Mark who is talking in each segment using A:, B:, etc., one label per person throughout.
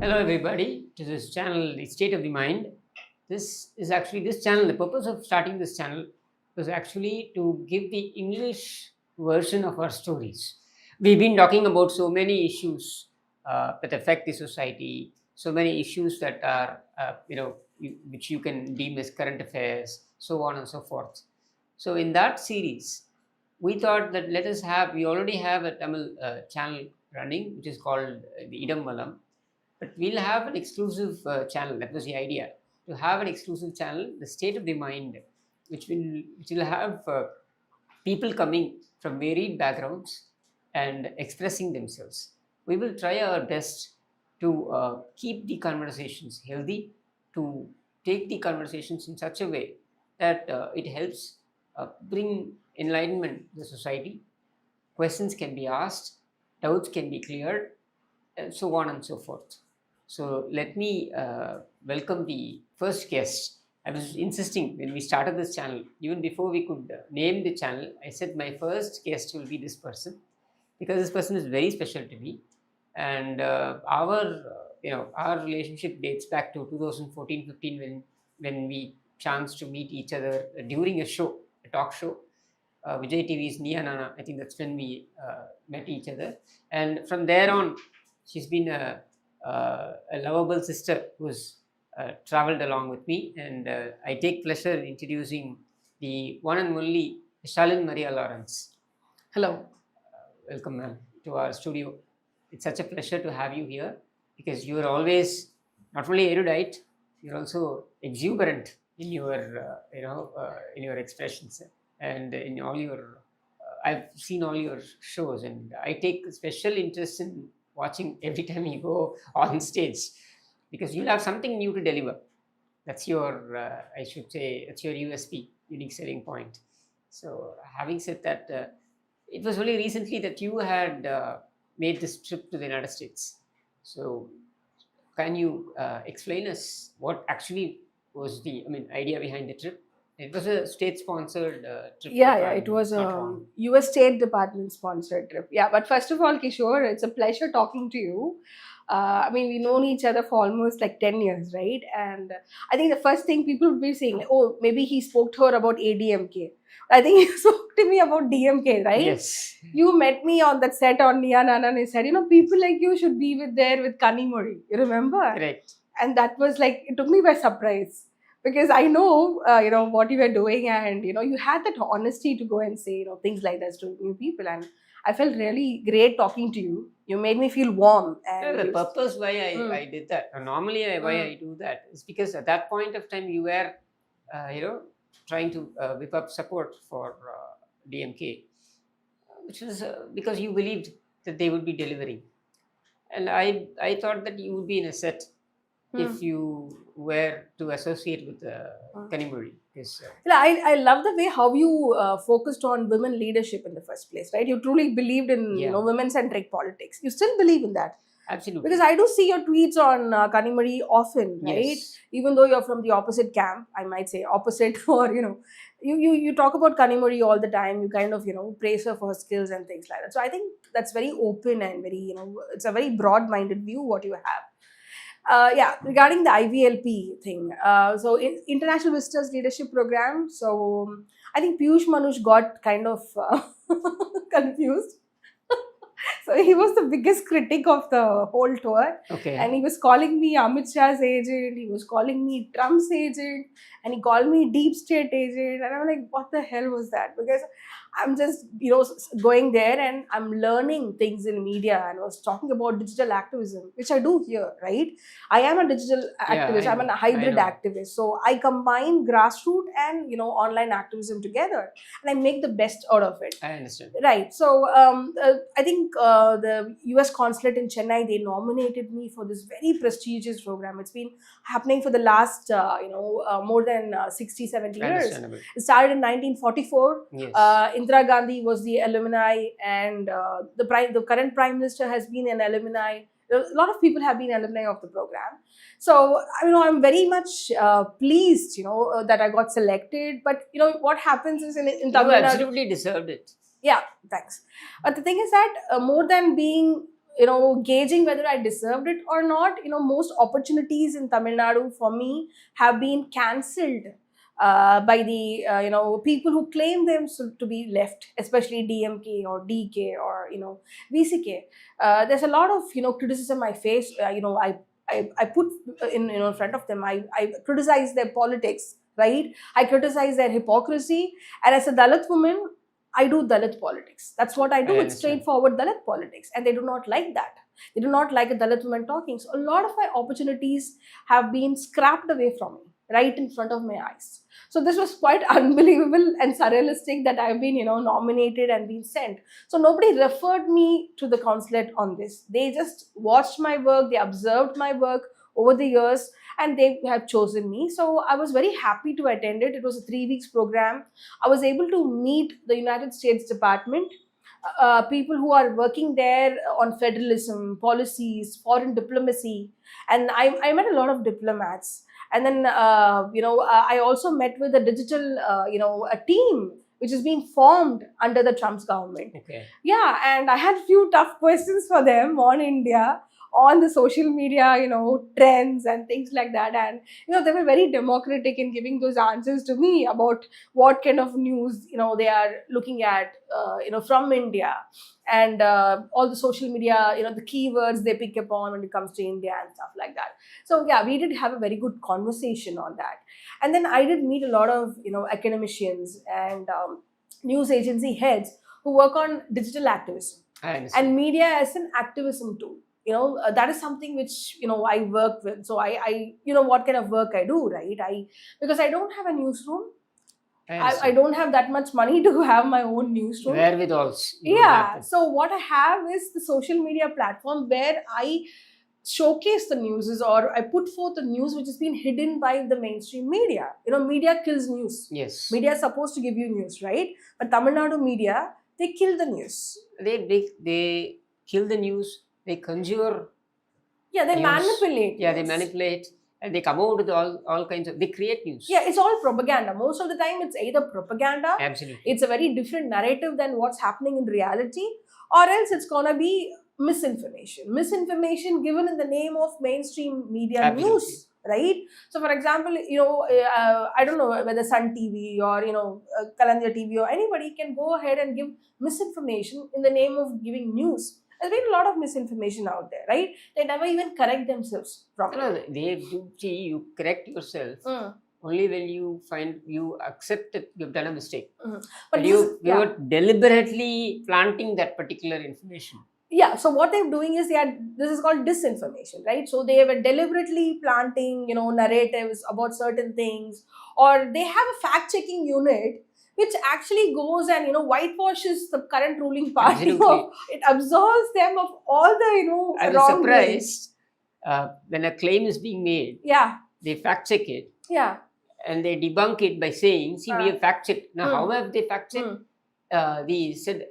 A: Hello, everybody, to this channel, The State of the Mind. This channel, the purpose of starting this channel was actually to give the English version of our stories. We've been talking about so many issues that affect the society, so many issues that are, which you can deem as current affairs, so on and so forth. So, in that series, we thought that we already have a Tamil channel running, which is called the Idam Valam, but we'll have an exclusive channel. That was the idea, to have an exclusive channel, the State of the Mind, which will have people coming from varied backgrounds and expressing themselves. We will try our best to keep the conversations healthy, to take the conversations in such a way that it helps bring enlightenment to the society. Questions can be asked, doubts can be cleared, and so on and so forth. So let me welcome the first guest. I was insisting when we started this channel, even before we could name the channel, I said my first guest will be this person, because this person is very special to me. And our relationship dates back to 2014-15 when we chanced to meet each other during a talk show. Vijay TV's Nia Nana, I think that's when we met each other. And from there on, she's been a lovable sister who's traveled along with me. And I take pleasure in introducing the one and only Shalin Maria Lawrence. Hello. Welcome, ma'am, to our studio. It's such a pleasure to have you here, because you are always not only erudite, you're also exuberant in your in your expressions and in all your I've seen all your shows, and I take special interest in watching every time you go on stage, because you'll have something new to deliver. That's your I should say, it's your USP, unique selling point. So having said that, it was only recently that you had made this trip to the United States. So can you explain us what actually was the idea behind the trip? It was a state-sponsored trip.
B: Yeah, it was a US State Department sponsored trip. Yeah, but first of all, Kishore, it's a pleasure talking to you. We've known each other for almost like 10 years, right? And I think the first thing people would be saying, like, oh, maybe he spoke to her about ADMK. I think he spoke to me about DMK, right?
A: Yes.
B: You met me on that set on Nia Nana and he said, people like you should be there with Kanimori. You remember?
A: Correct.
B: And that was like, it took me by surprise. Because I know, what you were doing, and you had that honesty to go and say, things like that to new people, and I felt really great talking to you. You made me feel warm. And
A: the purpose why I did that, normally why I do that, is because at that point of time you were, trying to whip up support for DMK, which was because you believed that they would be delivering, and I thought that you would be in a set if you were to associate with Kanimuri.
B: I love the way how you focused on women leadership in the first place, right? You truly believed in women-centric politics. You still believe in that.
A: Absolutely.
B: Because I do see your tweets on Kanimuri often, right?
A: Yes.
B: Even though you're from the opposite camp, I might say opposite, or you talk about Kanimuri all the time. You kind of praise her for her skills and things like that. So I think that's very open and very it's a very broad-minded view what you have. Regarding the IVLP thing, so in International Visitors Leadership Program, so I think Piyush Manush got kind of confused. So he was the biggest critic of the whole tour.
A: Okay.
B: And he was calling me Amit Shah's agent, he was calling me Trump's agent, and he called me Deep State agent. And I'm like, what the hell was that? Because I'm just, going there and I'm learning things in media, and I was talking about digital activism, which I do here, right? I am a digital activist. I'm a hybrid activist. So I combine grassroots and, online activism together, and I make the best out of it.
A: I understand.
B: Right. So I think the US consulate in Chennai, they nominated me for this very prestigious program. It's been happening for the last, more than 60, 70 years. It started in 1944. Yes. Indira Gandhi was the alumni, and the current Prime Minister has been an alumni. A lot of people have been alumni of the program. So, I'm very much pleased, that I got selected. But, what happens is in Tamil Nadu,
A: you absolutely deserved it.
B: Yeah, thanks. But the thing is that more than being gauging whether I deserved it or not. Most opportunities in Tamil Nadu for me have been cancelled by the people who claim them to be left, especially DMK or DK or VCK. There's a lot of criticism I face. I put in front of them. I criticize their politics, right? I criticize their hypocrisy, and as a Dalit woman, I do Dalit politics. That's what I do.
A: I
B: It's
A: understand.
B: straightforward Dalit politics, and they do not like that. They do not like a Dalit woman talking. So a lot of my opportunities have been scrapped away from me right in front of my eyes. So this was quite unbelievable and surrealistic that I've been, nominated and been sent. So nobody referred me to the consulate on this. They just watched my work, they observed my work over the years, and they have chosen me. So I was very happy to attend it. It was a 3 weeks program. I was able to meet the United States Department, people who are working there on federalism, policies, foreign diplomacy, and I met a lot of diplomats. And then, I also met with a digital, a team which has been formed under the Trump's government.
A: Okay.
B: Yeah, and I had a few tough questions for them on India, on the social media, trends and things like that. And, they were very democratic in giving those answers to me about what kind of news, they are looking at, from India, and all the social media, the keywords they pick upon when it comes to India and stuff like that. So yeah, we did have a very good conversation on that. And then I did meet a lot of, academicians and news agency heads who work on digital activism
A: I understand.
B: and media as an activism tool. That is something which I work with. So I what kind of work I do, right? Because I don't have a newsroom. I don't have that much money to have my own newsroom.
A: Wherewithals.
B: Yeah. So what I have is the social media platform where I showcase the news, or I put forth the news which has been hidden by the mainstream media. Media kills news.
A: Yes.
B: Media is supposed to give you news, right? But Tamil Nadu media, they kill the news.
A: They kill the news. They conjure.
B: Yeah, they
A: news.
B: manipulate.
A: Yeah, they
B: news.
A: manipulate, and they come out with all kinds of. They create news.
B: Yeah, it's all propaganda. Most of the time, it's either propaganda.
A: Absolutely.
B: It's a very different narrative than what's happening in reality, or else it's gonna be misinformation given in the name of mainstream media
A: Absolutely.
B: news, right? So for example, I don't know whether Sun TV or Kalandya TV or anybody can go ahead and give misinformation in the name of giving news. There's been a lot of misinformation out there, right? They never even correct themselves from
A: No,
B: it.
A: they do. See, you correct yourself only when you accept that you've done a mistake.
B: But
A: you were deliberately planting that particular information.
B: Yeah, so what they're doing is this is called disinformation, right? So they were deliberately planting, narratives about certain things, or they have a fact-checking unit which actually goes and whitewashes the current ruling party. It absolves them of all the
A: I was surprised when a claim is being made.
B: Yeah.
A: They fact check it.
B: Yeah.
A: And they debunk it by saying, "See, we have fact checked." Now, how have they fact checked? The said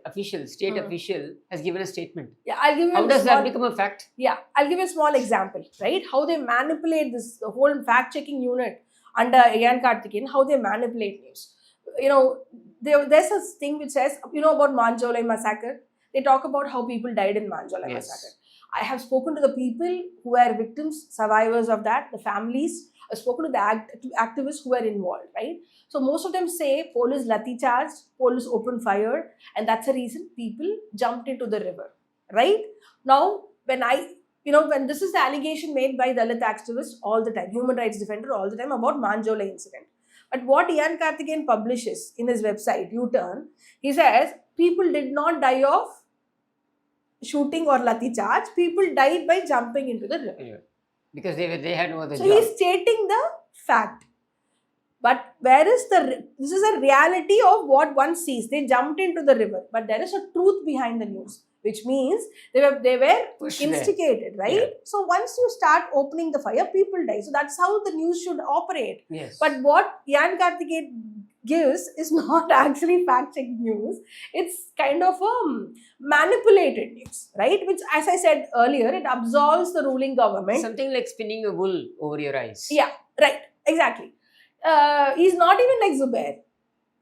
A: state official has given a statement.
B: Yeah, I'll give you.
A: How does that become a fact?
B: Yeah, I'll give you a small example, right? How they manipulate the whole fact-checking unit under Ian Karthikeyan, how they manipulate news. There's a thing which says, about Manjolai massacre. They talk about how people died in Manjolai massacre. I have spoken to the people who were victims, survivors of that, the families. I've spoken to the activists who were involved, right? So most of them say police lathi charged, police opened fire, and that's the reason people jumped into the river, right? Now, when this is the allegation made by Dalit activists all the time, human rights defender all the time about Manjolai incident. But what Ian Karthikeyan publishes in his website, U-Turn, he says people did not die of shooting or lathi charge. People died by jumping into the river.
A: Yeah. Because they had no other job.
B: So he's stating the fact. But this is a reality of what one sees. They jumped into the river. But there is a truth behind the news, which means they were instigated, right? Yeah. So once you start opening the fire, people die. So that's how the news should operate.
A: Yes.
B: But what Ian Karthikeyan gives is not actually fact-checked news. It's kind of manipulated news, right? Which, as I said earlier, it absolves the ruling government.
A: Something like spinning a wool over your eyes.
B: Yeah, right. Exactly. He's not even like Zubair.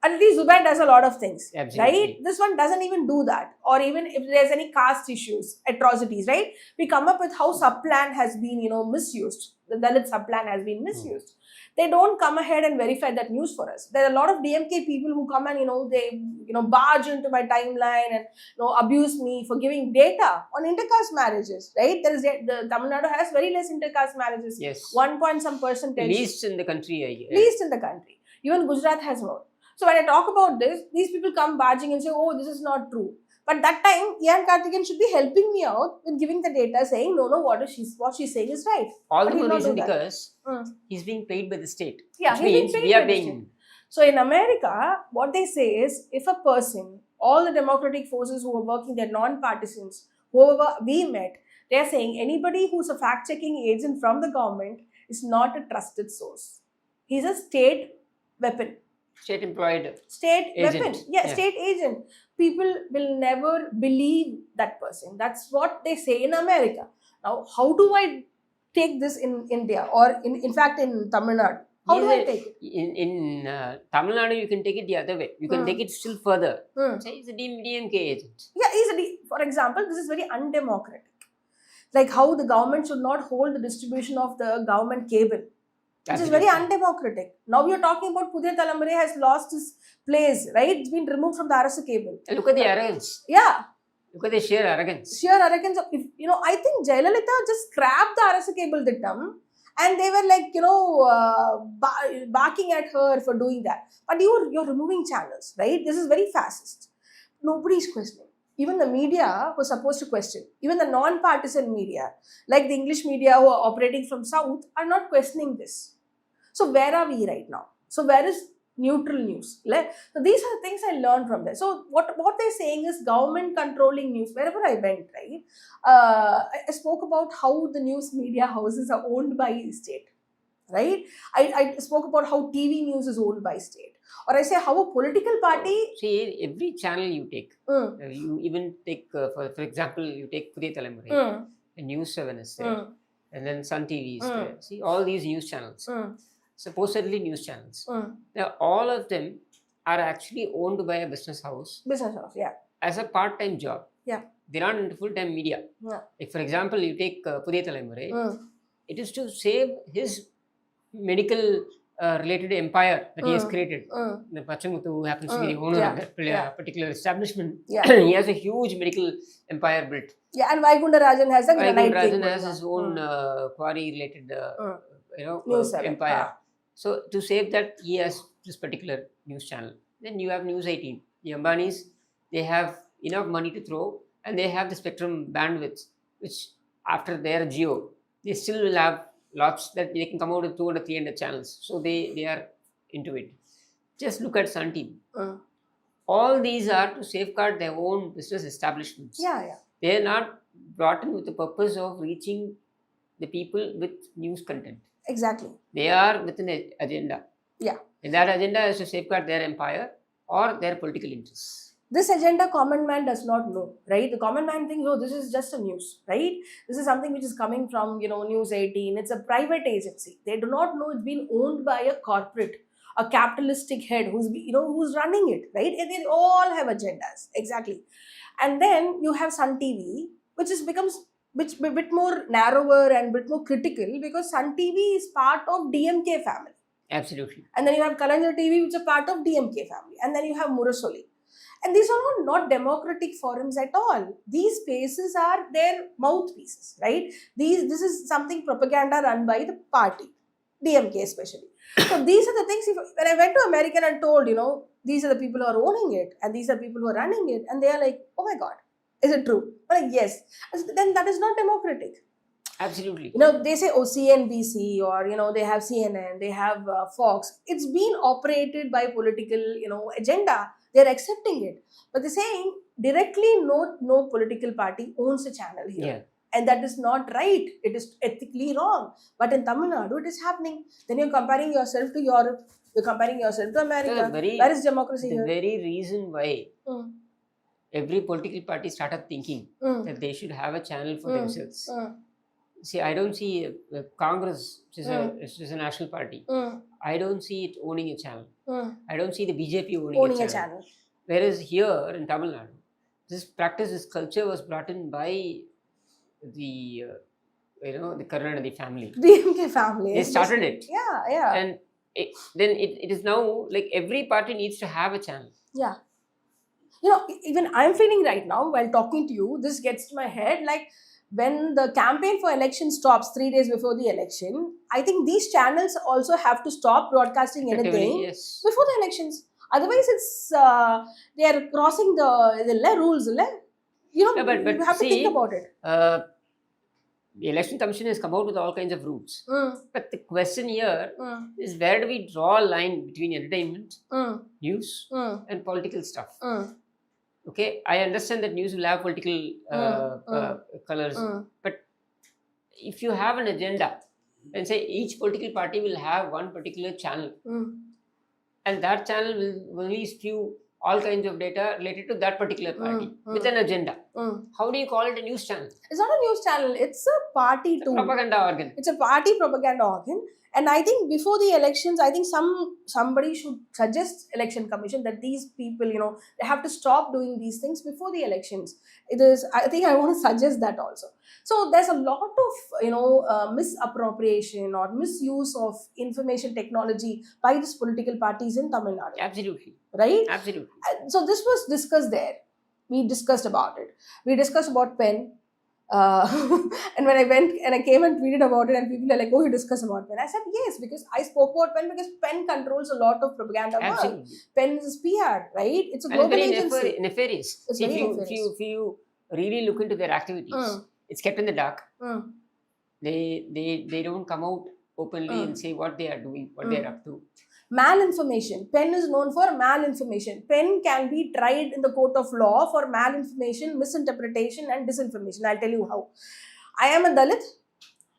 B: At least Zubair does a lot of things,
A: Absolutely.
B: right? This one doesn't even do that. Or even if there's any caste issues, atrocities, right? We come up with how subplan has been, misused. The Dalit subplan has been misused. They don't come ahead and verify that news for us. There are a lot of DMK people who come and, they, barge into my timeline and, abuse me for giving data on intercaste marriages, right? The Tamil Nadu has very less intercaste marriages.
A: Yes.
B: 1 point some percentage.
A: Least in the country.
B: Least in the country. Even Gujarat has more. So when I talk about this, these people come barging and say, oh, this is not true. But that time, Ian Karthikeyan should be helping me out with giving the data, saying, no, what she's saying is right.
A: All
B: But
A: the
B: he'll
A: more
B: not do
A: reason
B: that.
A: because he's being paid by the state.
B: Yeah,
A: which
B: he's being
A: means
B: paid
A: we
B: by
A: are
B: the
A: paying.
B: So in America, what they say is, if a person, all the democratic forces who are working, they're non-partisans, whoever we met, they're saying anybody who's a fact-checking agent from the government is not a trusted source. He's a state weapon.
A: State employed.
B: State
A: agent.
B: weapon. Yeah, state agent. People will never believe that person. That's what they say in America. Now, how do I take this in India or in fact in Tamil Nadu? How do I take it?
A: In Tamil Nadu, you can take it the other way. You can take it still further. Say he's a DMK agent.
B: Yeah, for example, this is very undemocratic. Like how the government should not hold the distribution of the government cable. Which is very undemocratic. Now you're talking about Pudhiya Thalamarai has lost his place, right? It's been removed from the Arasu cable.
A: Look at the arrogance.
B: Yeah.
A: Look at the sheer arrogance.
B: Sheer arrogance. I think Jayalalitha just scrapped the Arasu cable dittam and they were like, barking at her for doing that. But you're removing channels, right? This is very fascist. Nobody's questioning. Even the media was supposed to question. Even the non-partisan media, like the English media who are operating from South, are not questioning this. So where are we right now? So where is neutral news? So these are the things I learned from there. So what they're saying is government controlling news. Wherever I went, right, I spoke about how the news media houses are owned by the state, right? I spoke about how TV news is owned by state. Or I say how a political party...
A: See, every channel you take, you even take, for example, you take Pudhiya Thalamarai, News 7 is there, and then Sun TV is there. See, all these news channels, supposedly news channels. Now, all of them are actually owned by a business house.
B: Business house, yeah.
A: As a part-time job.
B: Yeah.
A: They're not into full-time media.
B: Yeah.
A: Like, for example, you take Pudhiya Thalamarai, it is to save his medical related empire that he has created. The Pachamuthu, who happens to be the owner of that particular establishment, he has a huge medical empire built.
B: Yeah, and Vaikunda Rajan has
A: his own quarry related empire. So to save that, he has this particular news channel. Then you have News 18. The Ambanis, they have enough money to throw and they have the spectrum bandwidth, which after their Geo, they still will have lots that they can come out with 200, 300 channels. So they are into it. Just look at Sun TV. All these are to safeguard their own business establishments.
B: Yeah.
A: They are not brought in with the purpose of reaching the people with news content.
B: Exactly.
A: They are with an agenda.
B: Yeah.
A: And that agenda is to safeguard their empire or their political interests.
B: This agenda common man does not know, right? The common man thinks, oh, this is just a news, right? This is something which is coming from, News 18. It's a private agency. They do not know it's been owned by a corporate, a capitalistic head who's running it, right? And they all have agendas, exactly. And then you have Sun TV, which becomes a bit more narrower and a bit more critical because Sun TV is part of DMK family.
A: Absolutely.
B: And then you have Kalanjar TV, which is a part of DMK family. And then you have Murasoli. And these are not democratic forums at all. These spaces are their mouthpieces, right? This is something propaganda run by the party, DMK especially. So these are the things, when I went to America and told, these are the people who are owning it and these are people who are running it. And they are like, oh my God, is it true? I'm like, yes. Then that is not democratic.
A: Absolutely.
B: They say, oh, CNBC or, they have CNN, they have Fox. It's been operated by political, agenda. They're accepting it. But they're saying directly no political party owns a channel here.
A: Yeah.
B: And that is not right. It is ethically wrong. But in Tamil Nadu, it is happening. Then you're comparing yourself to Europe. You're comparing yourself to America. Where is democracy here?
A: The very reason why every political party started thinking that they should have a channel for themselves See, I don't see Congress, which is a national party.
B: Mm.
A: I don't see it owning a channel.
B: Mm.
A: I don't see the BJP
B: Owning a channel.
A: Whereas here in Tamil Nadu, this practice, this culture was brought in by the the Karnataka family.
B: DMK family.
A: They started it.
B: Yeah.
A: And then it is now like every party needs to have a channel.
B: Yeah. Even I'm feeling right now while talking to you, this gets to my head like when the campaign for election stops 3 days before the election, I think these channels also have to stop broadcasting anything
A: Yes.
B: before the elections. Otherwise, it's they are crossing the rules. But you have to think about it.
A: The election commission has come out with all kinds of rules. But the question here is, where do we draw a line between entertainment, news, and political stuff? Okay, I understand that news will have political colors, but if you have an agenda, and say each political party will have one particular channel, and that channel will only spew all kinds of data related to that particular party with an agenda. How do you call it a news channel?
B: It's not a news channel. It's a party tool.
A: Propaganda organ.
B: It's a party propaganda organ. And I think before the elections, I think somebody should suggest election commission that these people, they have to stop doing these things before the elections. I think I want to suggest that also. So there's a lot of, misappropriation or misuse of information technology by these political parties in Tamil Nadu.
A: Absolutely.
B: Right?
A: Absolutely.
B: So this was discussed there. We discussed about it. We discussed about pen. And when I went and I came and tweeted about it, and people are like, "Oh, you discuss about pen." I said, "Yes, because I spoke about pen because pen controls a lot of propaganda work.
A: Absolutely.
B: Pen is PR, right? It's a
A: And
B: global
A: it's
B: agency.
A: very nefarious.
B: It's
A: See,
B: very
A: if you really look into their activities, it's kept in the dark. They don't come out openly and say what they are doing, what they are up to.
B: Malinformation. Pen is known for malinformation. Pen can be tried in the court of law for malinformation, misinterpretation, and disinformation. I'll tell you how. I am a Dalit.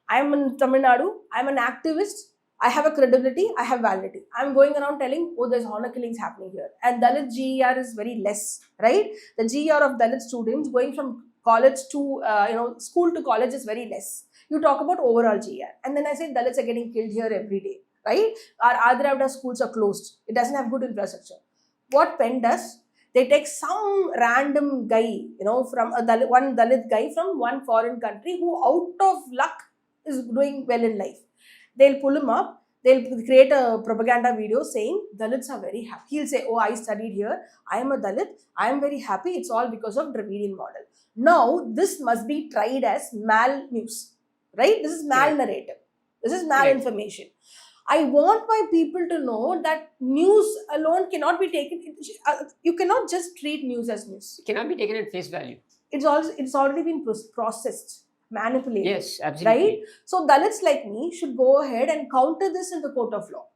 B: I am in Tamil Nadu. I am an activist. I have a credibility. I have validity. I'm going around telling, oh, there's honor killings happening here. And Dalit GER is very less, right? The GER of Dalit students going from college to, school to college is very less. You talk about overall GER. And then I say Dalits are getting killed here every day. Right? Our Adravida schools are closed. It doesn't have good infrastructure. What Penn does, they take some random guy, from one Dalit guy from one foreign country who out of luck is doing well in life. They'll pull him up. They'll create a propaganda video saying Dalits are very happy. He'll say, oh, I studied here. I am a Dalit. I am very happy. It's all because of Dravidian model. Now, this must be tried as mal news. Right? This is mal narrative. This is malinformation. I want my people to know that news alone cannot be taken. You cannot just treat news as news.
A: It cannot be taken at face value.
B: It's already been processed, manipulated.
A: Yes, absolutely.
B: Right? So Dalits like me should go ahead and counter this in the court of law.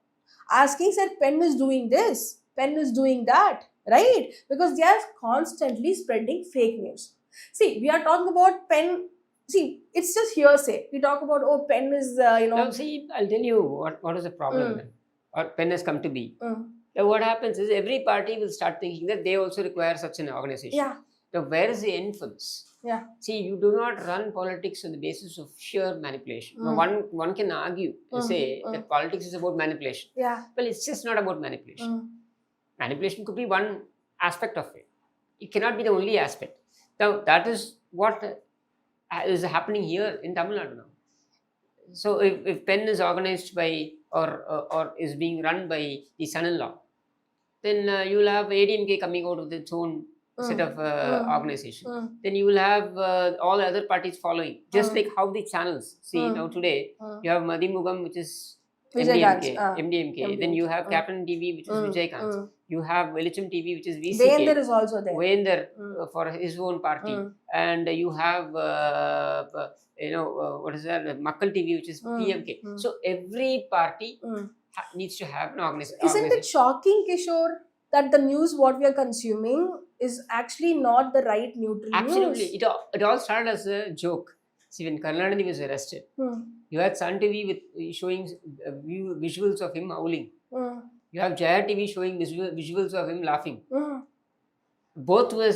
B: Asking, said, Penn is doing this, Penn is doing that, right? Because they are constantly spreading fake news. See, we are talking about Penn. See, it's just hearsay. We talk about, oh, Penn is,
A: Now, see, I'll tell you what is the problem then. Or Penn has come to be. Now, what happens is every party will start thinking that they also require such an organization.
B: Yeah.
A: Now, where is the end for this?
B: Yeah.
A: See, you do not run politics on the basis of sheer manipulation. Now, one can argue and say that politics is about manipulation.
B: Yeah.
A: Well, it's just not about manipulation. Manipulation could be one aspect of it. It cannot be the only aspect. Now, that is what is happening here in Tamil Nadu now. So if Penn is organized by or is being run by the son-in-law, then you will have ADMK coming out with its own set of organization. Then you will have all the other parties following, just like how the channels. See, now today you have Madhimugam, which is MDMK. Then you have Captain TV, which is Vijaykanth. You have Velicham TV, which is VCK.
B: Vayender is also there.
A: Vayender for his own party. And you have, what is that? Makkal TV, which is DMK. So every party needs to have an organization.
B: Isn't it shocking, Kishore, that the news what we are consuming is actually not the right neutral news?
A: Absolutely. It all started as a joke. See, when Karnataka was arrested, you had Sun TV with showing visuals of him howling. You have Jaya TV showing visuals of him laughing. Both were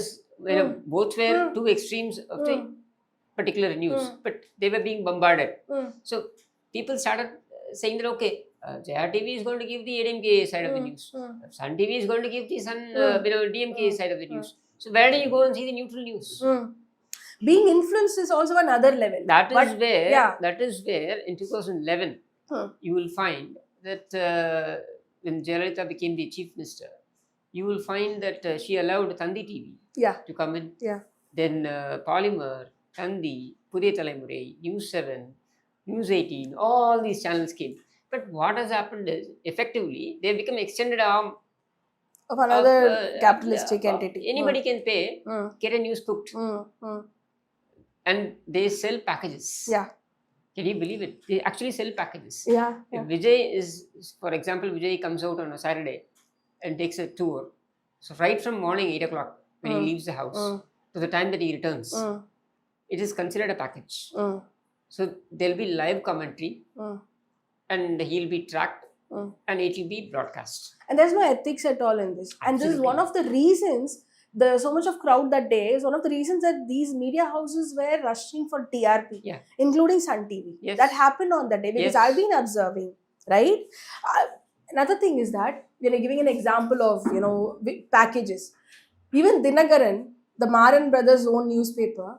A: two extremes of thing. particular news, but they were being bombarded. So people started saying that, okay, JRTV is going to give the ADMK side of the news. Sun TV is going to give the DMK side of the news. So where do you go and see the neutral news?
B: Being influenced is also another level.
A: That is where in 2011 you will find that when Jayalalitha became the chief minister, you will find that she allowed Tandi TV to come in. Then Polymer, Tandi, Pudhiya Thalaimurai, News 7, News 18, all these channels came. But what has happened is, effectively, they have become extended arm
B: of another capitalistic entity.
A: Anybody can pay, get a news cooked. And they sell packages. Can you believe it? They actually sell packages. If Vijay is, for example, Vijay comes out on a Saturday and takes a tour. So right from morning 8 o'clock when he leaves the house to the time that he returns, it is considered a package. So there'll be live commentary and he'll be tracked and it will be broadcast.
B: And there's no ethics at all in this. And this is one of the reasons there's so much of crowd that day is one of the reasons that these media houses were rushing for TRP, including Sun TV. That happened on that day because I've been observing, right? Another thing is that giving an example of packages. Even Dinagaran, the Maran brothers' own newspaper,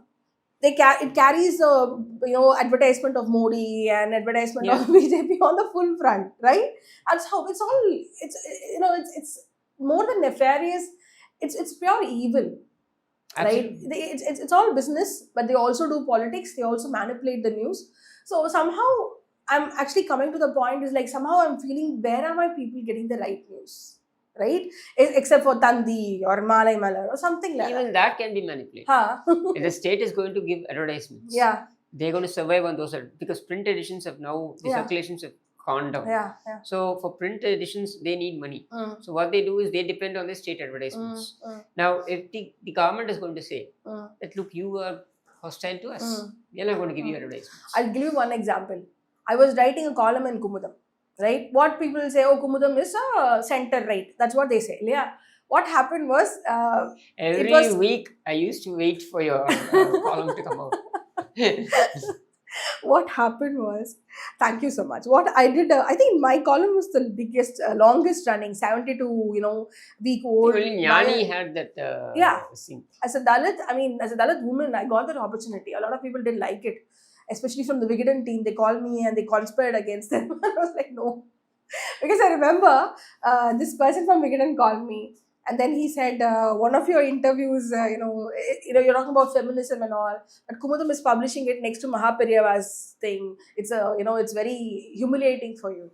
B: it carries advertisement of Modi and advertisement of BJP on the full front, right? That's how it's all. It's more than nefarious. It's pure evil. Absolutely. Right? It's all business, but they also do politics. They also manipulate the news. So somehow I'm actually coming to the point is like somehow I'm feeling where are my people getting the right news, right? Except for Tandi or Malay Malar or something like
A: that. Even that can be manipulated. If the state is going to give advertisements, they're going to survive on those because print editions have now the circulations have gone down. So for print editions, they need money. So what they do is they depend on the state advertisements. Now, if the government is going to say that, look, you are hostile to us, we are not going to give you advertisements.
B: I'll give you one example. I was writing a column in Kumudam, right? What people say, oh, Kumudam is a center right. That's what they say. What happened was...
A: every week, I used to wait for your column to come out.
B: What happened was, thank you so much. What I did, I think my column was the biggest, longest running, 72, week old.
A: Only Jnani had that scene.
B: As a Dalit woman, I got that opportunity. A lot of people didn't like it, especially from the Vigadan team. They called me and they conspired against them. I was like, no. Because I remember this person from Vigadan called me. And then he said, one of your interviews, you're talking about feminism and all, but Kumudam is publishing it next to Mahaperiyava's thing. It's it's very humiliating for you.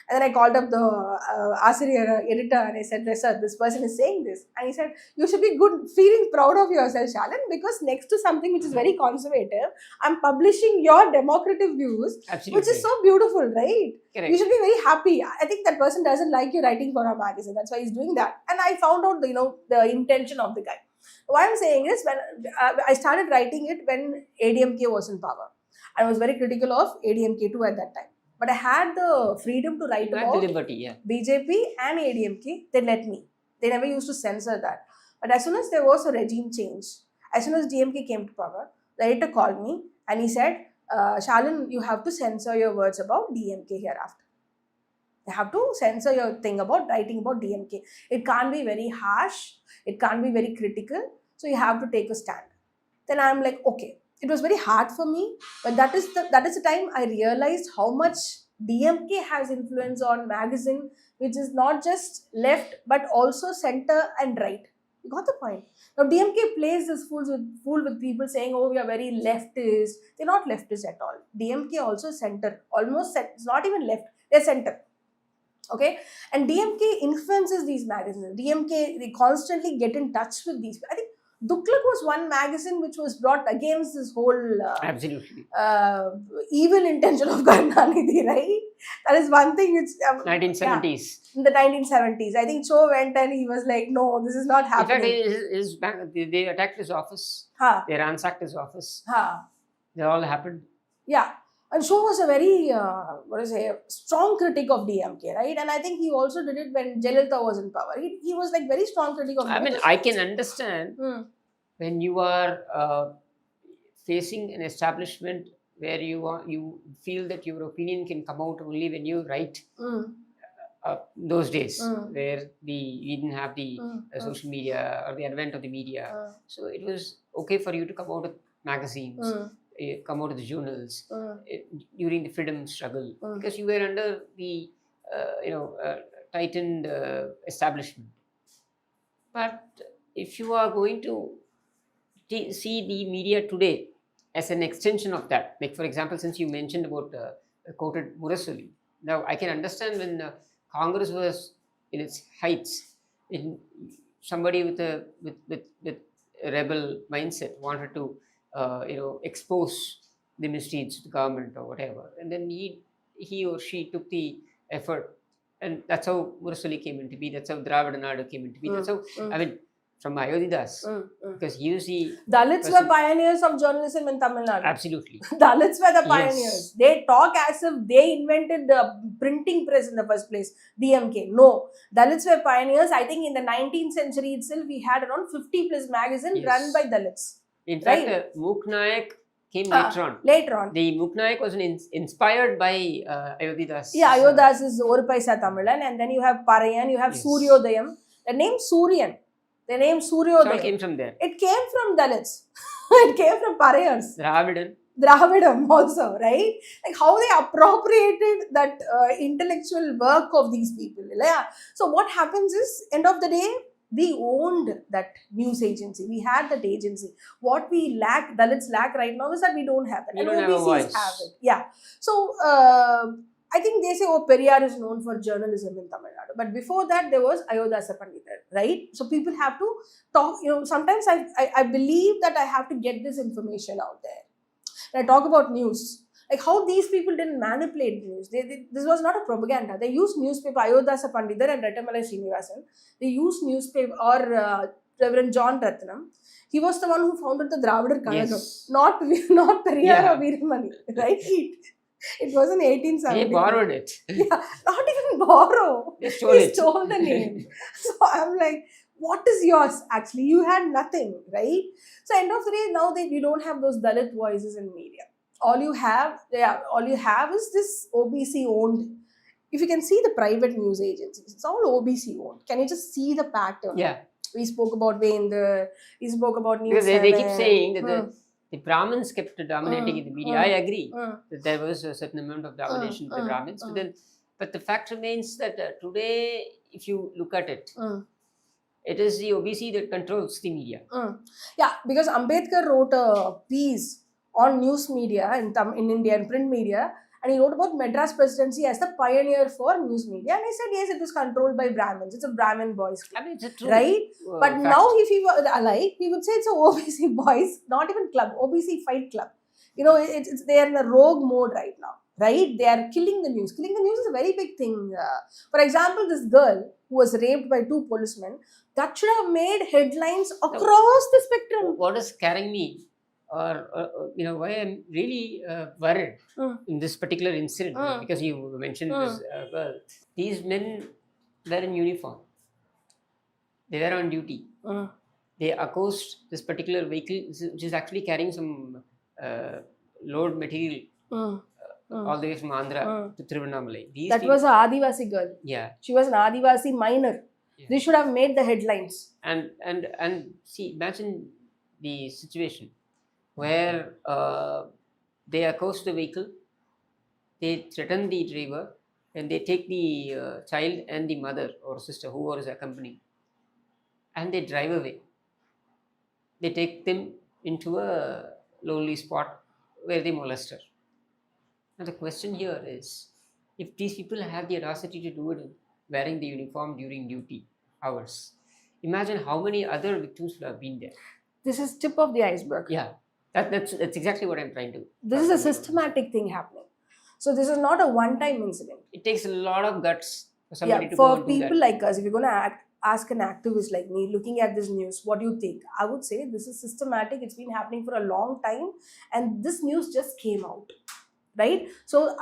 B: And then I called up the editor and I said, sir, this person is saying this. And he said, you should be feeling proud of yourself, Shalan, because next to something which is very conservative, I'm publishing your democratic views, which is so beautiful, right?
A: Correct.
B: You should be very happy. I think that person doesn't like you writing for a magazine. That's why he's doing that. And I found out, the intention of the guy. Why I'm saying is, when I started writing it when ADMK was in power. I was very critical of ADMK too at that time. But I had the freedom to write about BJP and ADMK. They let me. They never used to censor that. But as soon as there was a regime change, as soon as DMK came to power, the editor called me and he said, Shalan, you have to censor your words about DMK hereafter. You have to censor your thing about writing about DMK. It can't be very harsh. It can't be very critical. So you have to take a stand. Then I'm like, okay. It was very hard for me, but that is the time I realized how much DMK has influence on magazine, which is not just left, but also center and right. You got the point? Now, DMK plays this fool with people saying, oh, we are very leftist. They're not leftist at all. DMK also center, almost center. It's not even left, they're center. Okay? And DMK influences these magazines. DMK, they constantly get in touch with these. I think Dukhlak was one magazine which was brought against this whole evil intention of Karunanidhi, right? That is one thing. It's
A: 1970s.
B: In the 1970s, I think Cho went and he was like, "No, this is not happening."
A: In fact, they attacked his office. They ransacked his office. That all happened.
B: Yeah. And Cho was a very, strong critic of DMK, right? And I think he also did it when Jayalalitha was in power. He was like very strong critic of DMK.
A: I mean, I can understand when you are facing an establishment where you feel that your opinion can come out only when you write. Those days where we didn't have the social media or the advent of the media, so it was okay for you to come out of magazines, come out of the journals during the freedom struggle, because you were under the tightened establishment. But if you are going to see the media today as an extension of that, like for example, since you mentioned about quoted Murasuli, now I can understand when Congress was in its heights, in somebody with a rebel mindset wanted to expose the misdeeds to the government or whatever, and then he or she took the effort, and that's how Murasuli came into be. That's how Dravidian came into be. That's how I mean, from Ayodhyadas, because he was the
B: Dalits were pioneers of journalism in Tamil Nadu.
A: Absolutely.
B: Dalits were the pioneers.
A: Yes.
B: They talk as if they invented the printing press in the first place. DMK. No. Dalits were pioneers. I think in the 19th century itself, we had around 50 plus magazines run by Dalits.
A: In fact, Mook Nayak came later on.
B: Later on.
A: The Mook Nayak was inspired by Ayodhyadas.
B: Yeah, Ayodhyadas is Oru Paisa Tamilan, and then you have Parayan, you have Suryodayam. The name Suryan. The name Suryodayam.
A: It came from there.
B: It came from Dalits. It came from Parayans. Dravidam also, right? Like how they appropriated that intellectual work of these people. Yeah. So what happens is, end of the day, we owned that news agency. We had that agency. What we lack, Dalits lack right now is that we don't have that.
A: And
B: OBCs have it. Yeah. So I think they say, oh, Periyar is known for journalism in Tamil Nadu. But before that, there was Ayodhya Pandita, right? So people have to talk, sometimes I believe that I have to get this information out there. When I talk about news, like how these people didn't manipulate news. This was not a propaganda. They used newspaper, Ayodhya Pandita and Rettamalai Srinivasan. They used newspaper, or Reverend John Ratnam. He was the one who founded the Dravidar Kalagam. Yes. Not Periyar or Veeramani, right? It was in 1870.
A: They borrowed it.
B: Yeah, not even borrow.
A: They stole
B: the name. So I'm like, what is yours? Actually, you had nothing, right? So end of the day, now that you don't have those Dalit voices in media. All you have is this OBC owned. If you can see the private news agencies, it's all OBC owned. Can you just see the pattern?
A: Yeah.
B: We spoke about Vender. We spoke about News.
A: Because they keep saying that the Brahmins kept dominating in the media. I agree that there was a certain amount of domination of the Brahmins. But the fact remains that today, if you look at it, it is the OBC that controls the media.
B: Yeah, because Ambedkar wrote a piece on news media in India and print media, and he wrote about Madras presidency as the pioneer for news media. And he said, yes, it was controlled by Brahmins. It's a Brahmin boys club.
A: I mean, it's a true
B: right? But
A: fact.
B: Now, if he were alive, he would say it's a OBC boys, not even club, OBC fight club. They are in a rogue mode right now, right? They are killing the news. Killing the news is a very big thing. For example, this girl who was raped by 2 policemen, that should have made headlines across the spectrum.
A: What is scaring me, or why I'm really worried in this particular incident, because you mentioned this girl. These men were in uniform. They were on duty. They accost this particular vehicle, which is actually carrying some load material all the way from Andhra to Tiruvannamalai.
B: That was an Adivasi girl.
A: Yeah.
B: She was an Adivasi minor. Yeah. They should have made the headlines.
A: And see, imagine the situation where they accost the vehicle, they threaten the driver, and they take the child and the mother or sister who was accompanying, and they drive away. They take them into a lonely spot where they molest her. Now the question here is, if these people have the audacity to do it wearing the uniform during duty hours, imagine how many other victims would have been there.
B: This is tip of the iceberg.
A: Yeah, that's exactly what I'm trying to.
B: This is a systematic thing happening. So this is not a one-time incident.
A: It takes a lot of guts for somebody to
B: for
A: go and
B: people
A: do that.
B: like us. If you're going to ask an activist like me, looking at this news, what do you think? I would say this is systematic. It's been happening for a long time, and this news just came out, right? So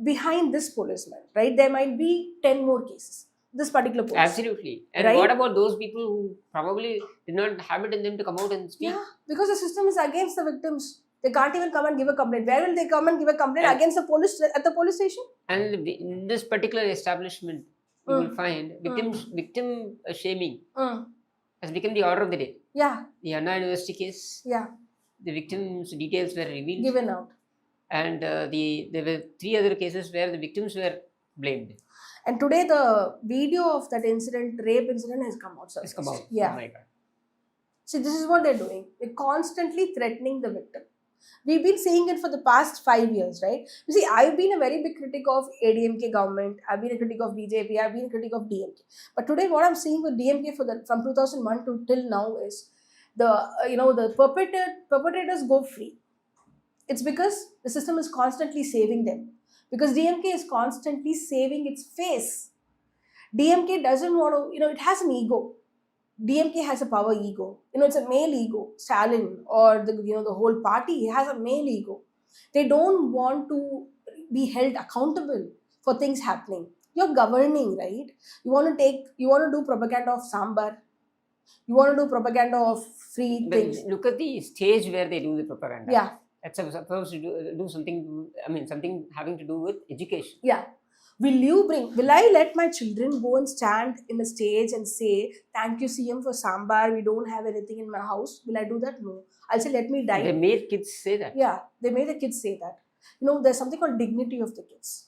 B: behind this policeman, right, there might be 10 more cases. this particular post.
A: Absolutely. And
B: Right?
A: what about those people who probably did not have it in them to come out and speak?
B: Yeah, because the system is against the victims. They can't even come and give a complaint. Where will they come and give a complaint?
A: And-
B: Against the police at the police station?
A: And in this particular establishment, you will find victim shaming
B: Mm.
A: has become the order of the day.
B: Yeah,
A: The Anna University case,
B: yeah,
A: the victims' details were revealed,
B: given out.
A: and there were 3 other cases where the victims were blamed.
B: And today the video of that incident, rape incident, has come out.
A: It's come out.
B: Yeah.
A: Oh my God.
B: See, this is what they're doing. They're constantly threatening the victim. We've been seeing it for the past 5 years, right? You see, I've been a very big critic of ADMK government. I've been a critic of BJP. I've been a critic of DMK. But today, what I'm seeing with DMK from 2001 to till now is the perpetrators go free. It's because the system is constantly saving them. Because DMK is constantly saving its face. DMK doesn't want to, it has an ego. DMK has a power ego. It's a male ego. Stalin or the whole party has a male ego. They don't want to be held accountable for things happening. You're governing, right? You want to do propaganda of sambar. You want to do propaganda of free
A: But
B: things.
A: look at the stage where they do the propaganda.
B: Yeah.
A: That's supposed to do something. I mean, something having to do with education.
B: Yeah. Will I let my children go and stand in a stage and say, thank you, CM, for sambar, we don't have anything in my house? Will I do that? No. I'll say, let me die.
A: They made kids say that.
B: Yeah, they made the kids say that. There's something called dignity of the kids.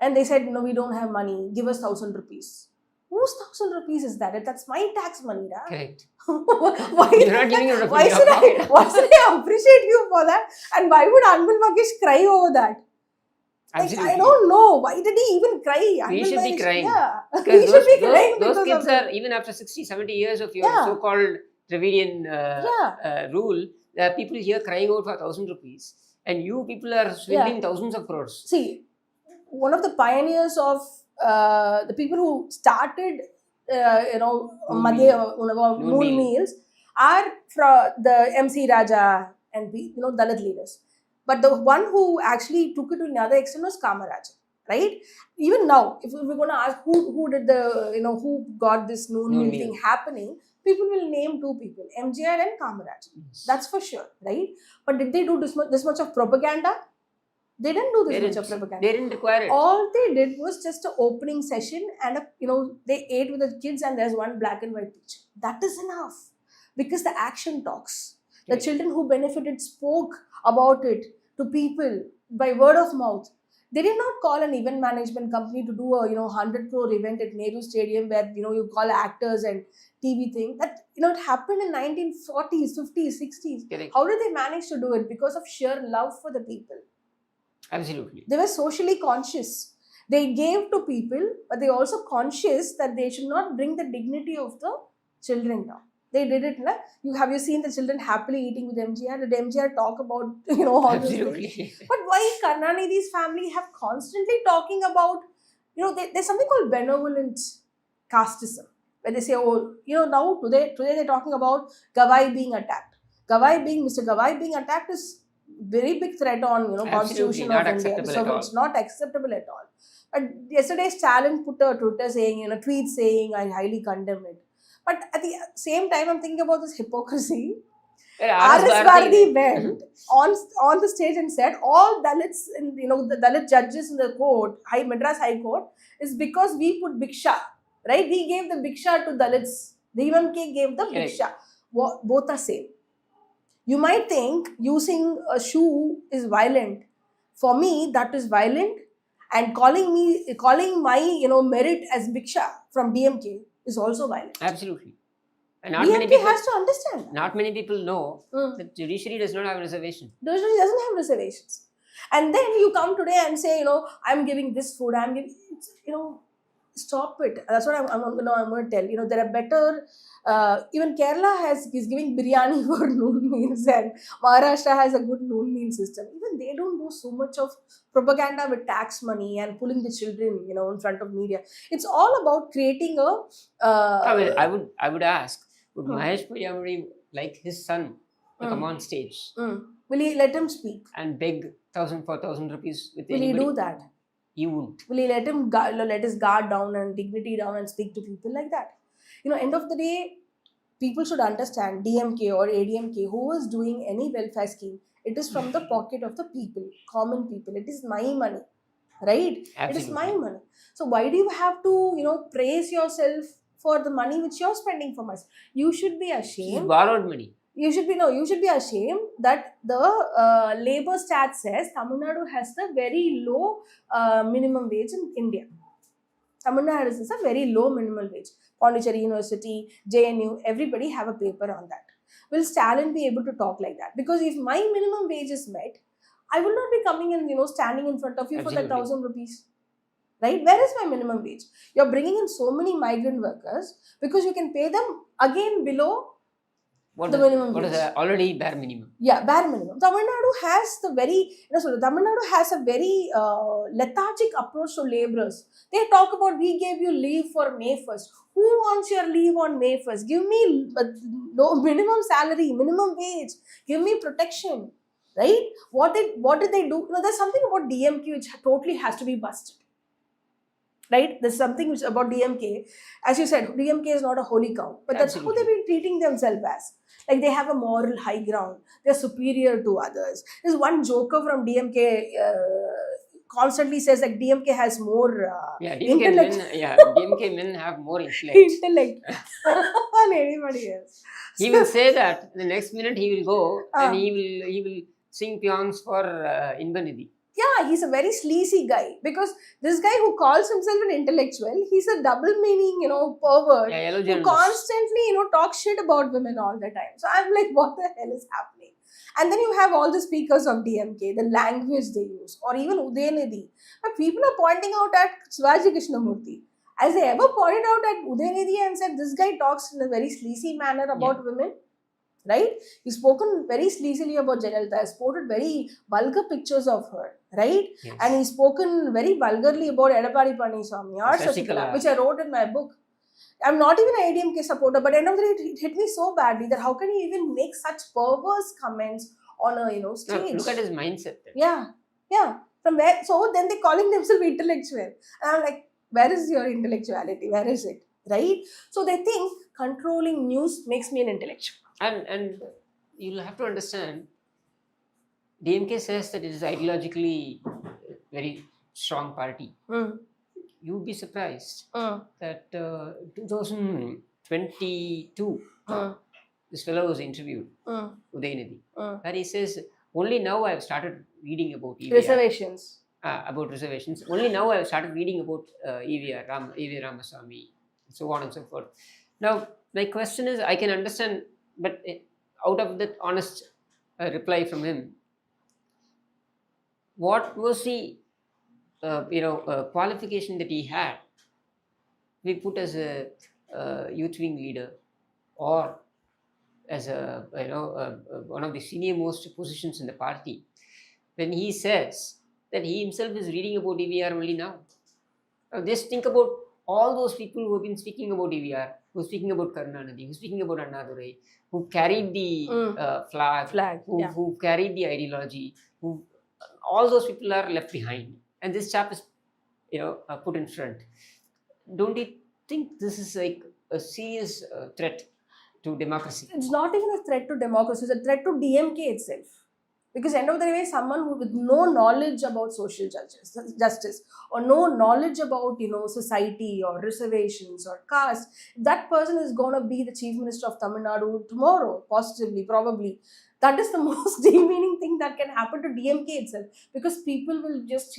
B: And they said, we don't have money, give us 1,000 rupees. Whose 1,000 rupees is that? That's my tax money, da.
A: Correct.
B: why
A: You're not giving it
B: why should I appreciate you for that? And why would Anmol Magesh cry over that?
A: Absolutely.
B: I don't know. Why did he even cry?
A: We should be crying.
B: Yeah.
A: Because
B: We should be crying
A: those
B: because
A: kids
B: of
A: are, even after 60, 70 years of your
B: Yeah.
A: so-called Dravidian rule, there are people here crying out for 1,000 rupees. And you people are swindling thousands of crores.
B: See, one of the pioneers of the people who started, noon meals are from the MC Raja and Dalit leaders. But the one who actually took it to another extent was Kamaraj, right? Even now, if we're going to ask who did who got this noon meal thing happening, people will name 2 people, MGR and Kamaraj.
A: Yes.
B: That's for sure, right? But did they do this much of propaganda? They didn't do this much of propaganda.
A: They didn't require it.
B: All they did was just an opening session and they ate with the kids and there's one black and white picture. That is enough because the action talks. The children who benefited spoke about it to people by word of mouth. They did not call an event management company to do a 100 crore event at Nehru Stadium where you call actors and TV thing. That it happened in 1940s, 50s, 60s.
A: Correct.
B: How did they manage to do it? Because of sheer love for the people.
A: Absolutely.
B: They were socially conscious. They gave to people, but they also conscious that they should not bring the dignity of the children down. They did it. Have you seen the children happily eating with MGR? Did MGR talk about all these things? But why Karunanidhi's family have constantly talking about there's something called benevolent casteism where they say now today they're talking about Gawai being attacked. Mr. Gawai being attacked is very big threat on constitution of India. So it's not acceptable at all. But yesterday Stalin put a Twitter saying tweet saying I highly condemn it. But at the same time, I'm thinking about this hypocrisy. R.S. Bharati went on the stage and said all Dalits, the Dalit judges in the court, Madras High Court, is because we put Bhiksha, right? We gave the Bhiksha to Dalits. The DMK gave the Bhiksha. Both are same. You might think using a shoe is violent. For me, that is violent. And calling my merit as Bhiksha from DMK is also violent.
A: Absolutely. And
B: DMK has to understand that.
A: Not many people know that judiciary does not have a reservation.
B: Judiciary doesn't have reservations. And then you come today and say, I'm giving this food, I'm giving, stop it. That's what I'm going to tell. There are better, even Kerala is giving biryani for noon meals and Maharashtra has a good noon meal system. Even they don't do so much of propaganda with tax money and pulling the children, in front of media. It's all about creating a...
A: I would ask, would Mahesh Puyamuri like his son to come on stage?
B: Will he let him speak?
A: And beg 1,000 rupees with
B: Will
A: anybody?
B: he do that?
A: he won't.
B: Will he let let his guard down and dignity down and speak to people like that? End of the day, people should understand DMK or ADMK, who is doing any welfare scheme, it is from the pocket of the people, common people. It is my money, right? It is my
A: Absolutely.
B: money. So why do you have to, praise yourself for the money which you're spending from us? You should be
A: This is
B: ashamed.
A: borrowed money.
B: You should be ashamed that the labor stat says Tamil Nadu has the very low minimum wage in India. Tamil Nadu is a very low minimum wage. Pondicherry University, JNU, everybody have a paper on that. Will Stalin be able to talk like that? Because if my minimum wage is met, I will not be coming and standing in front of you for that
A: Absolutely.
B: 1,000 rupees. Right? Where is my minimum wage? You're bringing in so many migrant workers because you can pay them again below
A: What
B: the
A: is,
B: minimum
A: what is
B: wage.
A: the already bare minimum?
B: Yeah, bare minimum. Tamil Nadu has Tamil Nadu has a very lethargic approach to laborers. They talk about, we gave you leave for May 1st. Who wants your leave on May 1st? Give me no minimum salary, minimum wage. Give me protection, right? What did they do? There's something about DMK which totally has to be busted. Right? There's something which about DMK. As you said, DMK is not a holy cow, but that's how
A: Absolutely.
B: they've been treating themselves as. Like they have a moral high ground. They're superior to others. There's one joker from DMK constantly says like DMK has more intellect.
A: DMK men have more intellect.
B: Intellect than anybody else.
A: He will say that the next minute he will go and he will sing peons for Inbanidhi.
B: Yeah, he's a very sleazy guy because this guy who calls himself an intellectual, he's a double meaning, pervert
A: Yeah, yellow
B: who
A: journalist.
B: constantly, talks shit about women all the time. So I'm like, what the hell is happening? And then you have all the speakers of DMK, the language they use, or even Udayanidhi. But people are pointing out at Shivaji Krishnamurthy. Has they ever pointed out at Udayanidhi and said, this guy talks in a very sleazy manner about women? Right? He's spoken very sleazily about Jayalalitha. He's quoted very vulgar pictures of her, right?
A: Yes.
B: And he's spoken very vulgarly about Edappadi Palaniswamy or
A: Sasikala,
B: which I wrote in my book. I'm not even an ADMK supporter, but end of the day, it hit me so badly that how can you even make such perverse comments on a stage?
A: Look at his mindset. Then.
B: Yeah. From where? So then they're calling themselves intellectual, and I'm like, where is your intellectuality? Where is it? Right? So they think controlling news makes me an intellectual.
A: And you'll have to understand, DMK says that it is ideologically a very strong party. You'd be surprised that 2022, this fellow was interviewed, Udayanidhi, where he says, only now I've started reading about EVR.
B: Reservations.
A: About reservations. Only now I've started reading about EVR, EV Ramaswamy, and so on and so forth. Now, my question is, I can understand, but out of that honest reply from him, what was the qualification that he had to be put as a youth wing leader or as a one of the senior most positions in the party, when he says that he himself is reading about EVR only now? Now just think about all those people who have been speaking about EVR, who are speaking about Karunanidhi, who are speaking about Annadurai, who carried the flag, who carried the ideology, all those people are left behind, and this chap is put in front. Don't you think this is like a serious threat to democracy?
B: It's not even a threat to democracy, it's a threat to DMK itself. Because end of the day, someone who with no knowledge about social justice or no knowledge about society or reservations or caste, that person is gonna be the chief minister of Tamil Nadu tomorrow, positively, probably. That is the most demeaning thing that can happen to DMK itself, because people will just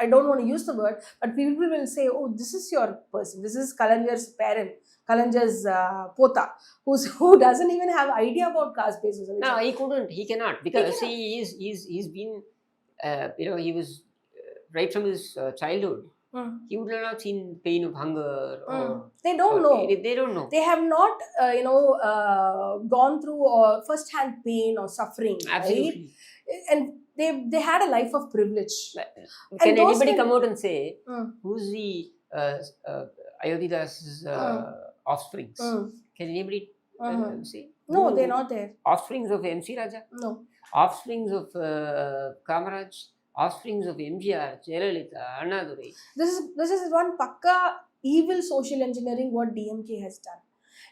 B: I don't want to use the word, but people will say, oh, this is your person, this is Kalanjar's parent, Kalanjar's pota, who doesn't even have idea about caste basis.
A: No, he cannot, because he's been he was right from his childhood. He would not have seen pain of hunger. Or,
B: they don't know.
A: They don't know.
B: They have not gone through first-hand pain or suffering.
A: Absolutely.
B: Right? And they had a life of privilege.
A: Can anybody come out and say who's the Ayodhidas's offsprings? Can anybody say?
B: No, they're not there.
A: Offsprings of MC Raja?
B: No.
A: Offsprings of Kamaraj? offsprings of MGR, Jayalalitha, Annadurai.
B: This is one pakka evil social engineering what DMK has done.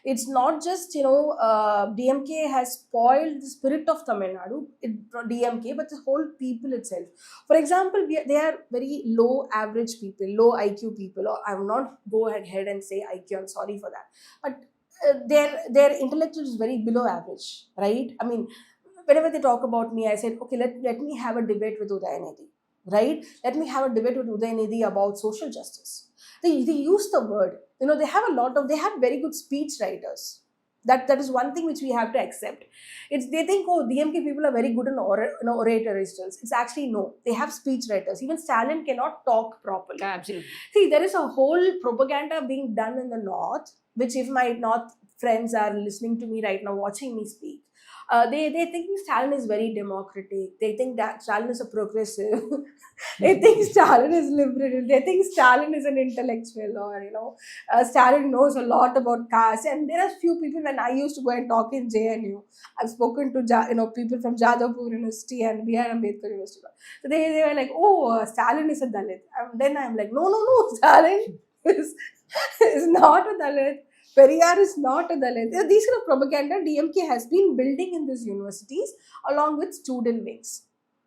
B: It's not just, DMK has spoiled the spirit of Tamil Nadu, DMK, but the whole people itself. For example, they are very low average people, low IQ people. Or I will not go ahead and say IQ, I'm sorry for that. But their intellect is very below average, right? I mean, whenever they talk about me, I said, okay, let me have a debate with Udayanidhi, right? Let me have a debate with Udayanidhi about social justice. They use the word, they have very good speech writers. That is one thing which we have to accept. They think, oh, DMK people are very good in oratory skills. It's actually no. They have speech writers. Even Stalin cannot talk properly.
A: Absolutely.
B: See, there is a whole propaganda being done in the north, which if my north friends are listening to me right now, watching me speak, they think Stalin is very democratic. They think that Stalin is a progressive. They think Stalin is liberal. They think Stalin is an intellectual, or Stalin knows a lot about caste. And there are few people when I used to go and talk in JNU. I've spoken to people from Jadavpur University and B.R. Ambedkar University. So they were like, oh, Stalin is a Dalit. And then I'm like, no, Stalin is not a Dalit. Periyar is not a Dalit. These kind of propaganda DMK has been building in these universities along with student wings.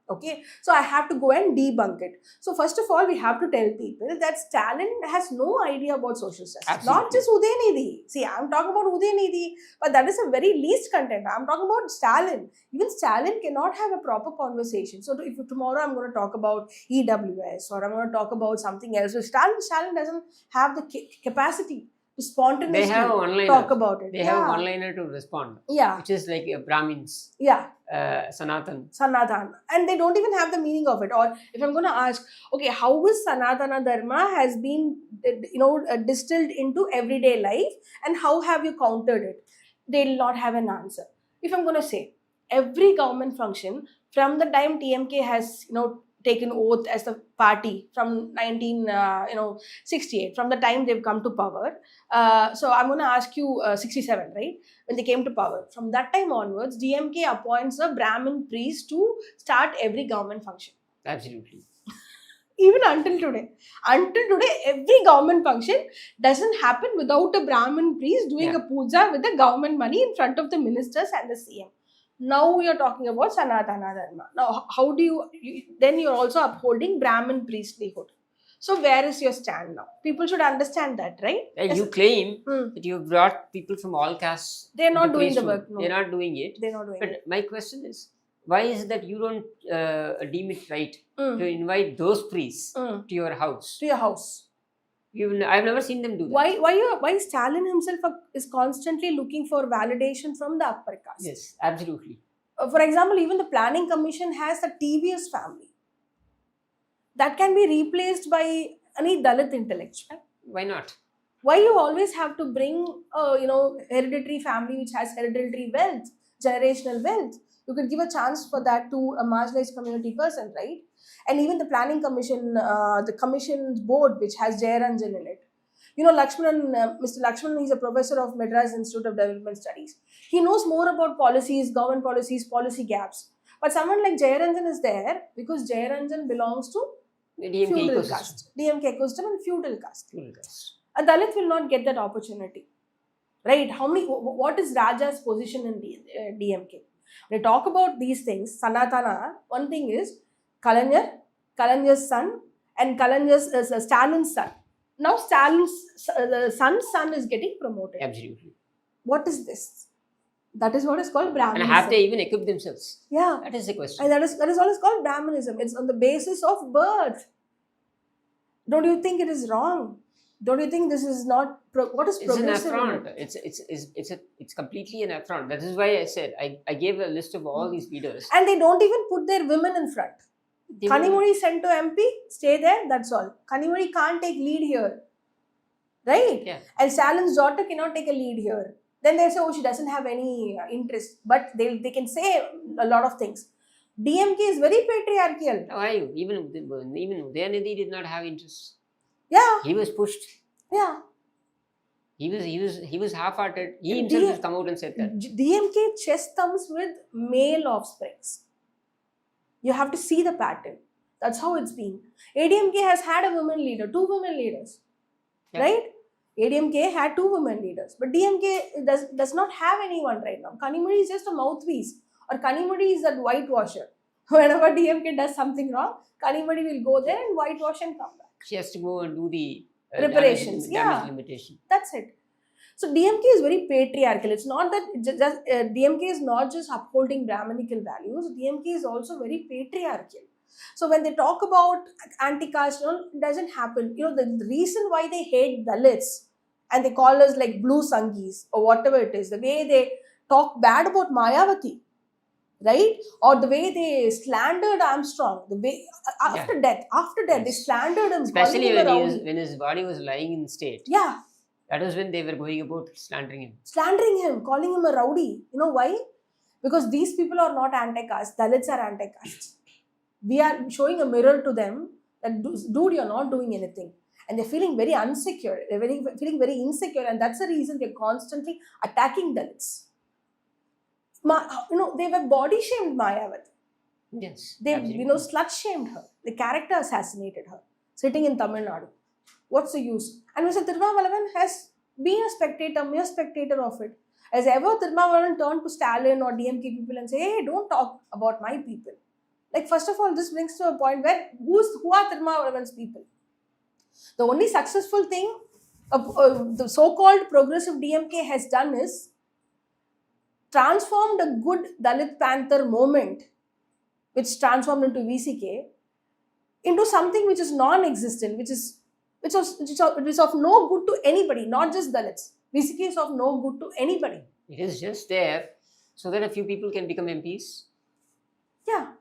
B: Okay, so I have to go and debunk it. So first of all, we have to tell people that Stalin has no idea about social justice.
A: Absolutely.
B: Not just Udayanidhi. See, I'm talking about Udayanidhi, but that is a very least content. I'm talking about Stalin. Even Stalin cannot have a proper conversation. So if tomorrow I'm going to talk about EWS or I'm going to talk about something else, so Stalin doesn't have the capacity to spontaneously talk about it.
A: They have a one-liner to respond.
B: Yeah.
A: Which is like Brahmins.
B: Yeah.
A: Sanatan.
B: And they don't even have the meaning of it. Or if I'm going to ask, okay, how is Sanatana Dharma has been, distilled into everyday life and how have you countered it? They'll not have an answer. If I'm going to say, every government function from the time TMK has, taken oath as the party from 1968, from the time they've come to power. So I'm going to ask you 67, right? When they came to power. From that time onwards, DMK appoints a Brahmin priest to start every government function.
A: Absolutely.
B: Even until today. Every government function doesn't happen without a Brahmin priest doing a puja with the government money in front of the ministers and the CM. Now we are talking about Sanatana Dharma. Now, how do you then you're also upholding Brahmin priestlyhood. So where is your stand now? People should understand that, right?
A: And you claim that you brought people from all castes.
B: They're not doing the work. No.
A: They're not doing it. But my question is, why is it that you don't deem it right to invite those priests to your house?
B: To your house.
A: I've never seen them do that.
B: Why Stalin himself is constantly looking for validation from the upper caste?
A: Yes, absolutely.
B: For example, even the planning commission has the TVS family. That can be replaced by any Dalit intellectual.
A: Why not?
B: Why you always have to bring hereditary family which has hereditary wealth, generational wealth? You could give a chance for that to a marginalized community person, right? And even the planning commission, the commission board which has Jayaranjan in it. Mr. Lakshmanan, he's a professor of Madras Institute of Development Studies. He knows more about policies, government policies, policy gaps. But someone like Jayaranjan is there because Jayaranjan belongs to feudal caste. DMK ecosystem and feudal caste. A Dalit will not get that opportunity. Right? What is Raja's position in DMK? When we talk about these things, Sanatana, one thing is Kalanjar's son, and Stalin's son. Now Stalin's son's son is getting promoted.
A: Absolutely.
B: What is this? That is what is called Brahmanism.
A: And have they even equipped themselves?
B: Yeah.
A: That is the question.
B: And that is what is called Brahmanism. It's on the basis of birth. Don't you think it is wrong? Don't you think this is not what is progressive?
A: It's an affront. It's completely an affront. That is why I said I gave a list of all these leaders.
B: And they don't even put their women in front. Kanimuri sent to MP, stay there, that's all. Kanimuri can't take lead here. Right?
A: Yeah.
B: And Stalin's daughter cannot take a lead here. Then they say, oh, she doesn't have any interest. But they can say a lot of things. DMK is very patriarchal.
A: Why? Even Udayanidhi did not have interest.
B: Yeah.
A: He was pushed.
B: Yeah.
A: He was half-hearted. He himself has come out and said that.
B: DMK chest thumbs with male offsprings. You have to see the pattern. That's how it's been. ADMK has had a woman leader, 2 women leaders,
A: Yeah.
B: right? ADMK had 2 women leaders, but DMK does not have anyone right now. Kanimudi is just a mouthpiece, or Kanimudi is that whitewasher. Whenever DMK does something wrong, Kanimudi will go there and whitewash and come back.
A: She has to go and do the
B: Reparations,
A: damage
B: yeah.
A: limitation.
B: That's it. So DMK is very patriarchal. It's not that DMK is not just upholding Brahminical values. DMK is also very patriarchal. So when they talk about anti-caste, it doesn't happen. The reason why they hate Dalits and they call us like blue Sanghis or whatever it is, the way they talk bad about Mayavati, right? Or the way they slandered Armstrong, the way after death, they
A: Yes.
B: slandered him,
A: Especially
B: calling him a
A: when
B: rowdy.
A: when his body was lying in state.
B: Yeah,
A: That was when they were going about slandering him.
B: calling him a rowdy. You know why? Because these people are not anti-caste. Dalits are anti-caste. We are showing a mirror to them that, dude, you're not doing anything. And they're feeling very insecure. They're feeling very insecure. And that's the reason they're constantly attacking Dalits. They were body shamed Mayavati.
A: Yes.
B: They,
A: absolutely.
B: slut shamed her. The character assassinated her. Sitting in Tamil Nadu. What's the use? And Mr. Tirumalavan has been a mere spectator of it. Has ever Tirumalavan turned to Stalin or DMK people and say, hey, don't talk about my people? Like, first of all, this brings to a point where who are Tirumalavan's people? The only successful thing the so-called progressive DMK has done is transformed a good Dalit Panther movement, which transformed into VCK, into something which is non-existent, which is of no good to anybody, not just Dalits. VCK is of no good to anybody.
A: It is just there so that a few people can become MPs.
B: Yeah.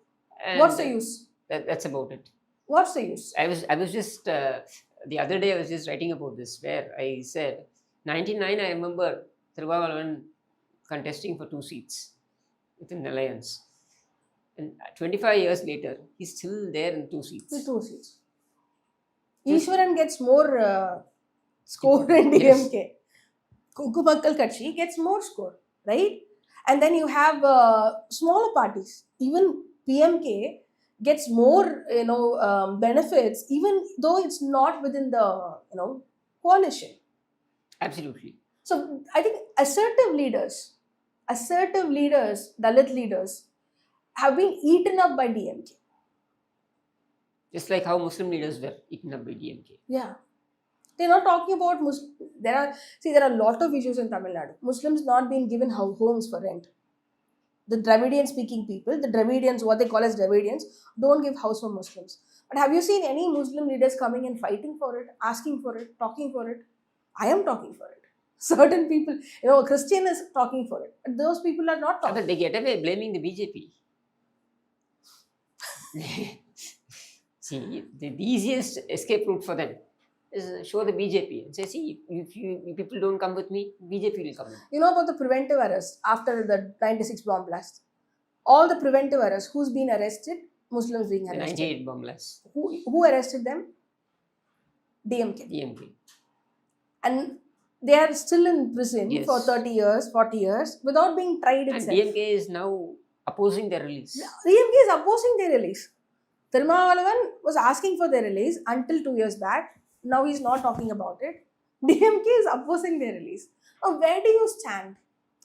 A: And
B: What's the use?
A: That's about it.
B: What's the use?
A: I was just the other day I was just writing about this, where I said 99. I remember Tiruvalavan contesting for 2 seats within the alliance, and 25 years later he's still there in 2 seats.
B: With 2 seats. Ishwaran gets more score in DMK. Kukumakkal Katchi gets more score, right? And then you have smaller parties. Even PMK gets more, benefits, even though it's not within the, coalition.
A: Absolutely.
B: So I think assertive leaders, Dalit leaders, have been eaten up by DMK.
A: Just like how Muslim leaders were eaten up by DMK.
B: Yeah. They're not talking about there are a lot of issues in Tamil Nadu. Muslims not being given homes for rent. The Dravidian speaking people, the Dravidians, what they call as Dravidians, don't give house for Muslims. But have you seen any Muslim leaders coming and fighting for it, asking for it, talking for it? I am talking for it. Certain people, a Christian is talking for it. But those people are not talking.
A: But they get away blaming the BJP. See, the easiest escape route for them is show the BJP and say, see, if you people don't come with me, BJP will come in.
B: You know about the preventive arrest after the 96 bomb blast? All the preventive arrests, who's been arrested? Muslims being
A: The
B: arrested.
A: 98 bomb blast.
B: Who arrested them? DMK.
A: DMK.
B: And they are still in prison
A: Yes.
B: for 30 years, 40 years without being tried
A: And
B: itself.
A: DMK is now opposing their release.
B: DMK is opposing their release. Tirumalavan was asking for their release until 2 years back. Now he's not talking about it. DMK is opposing their release. Now, where do you stand?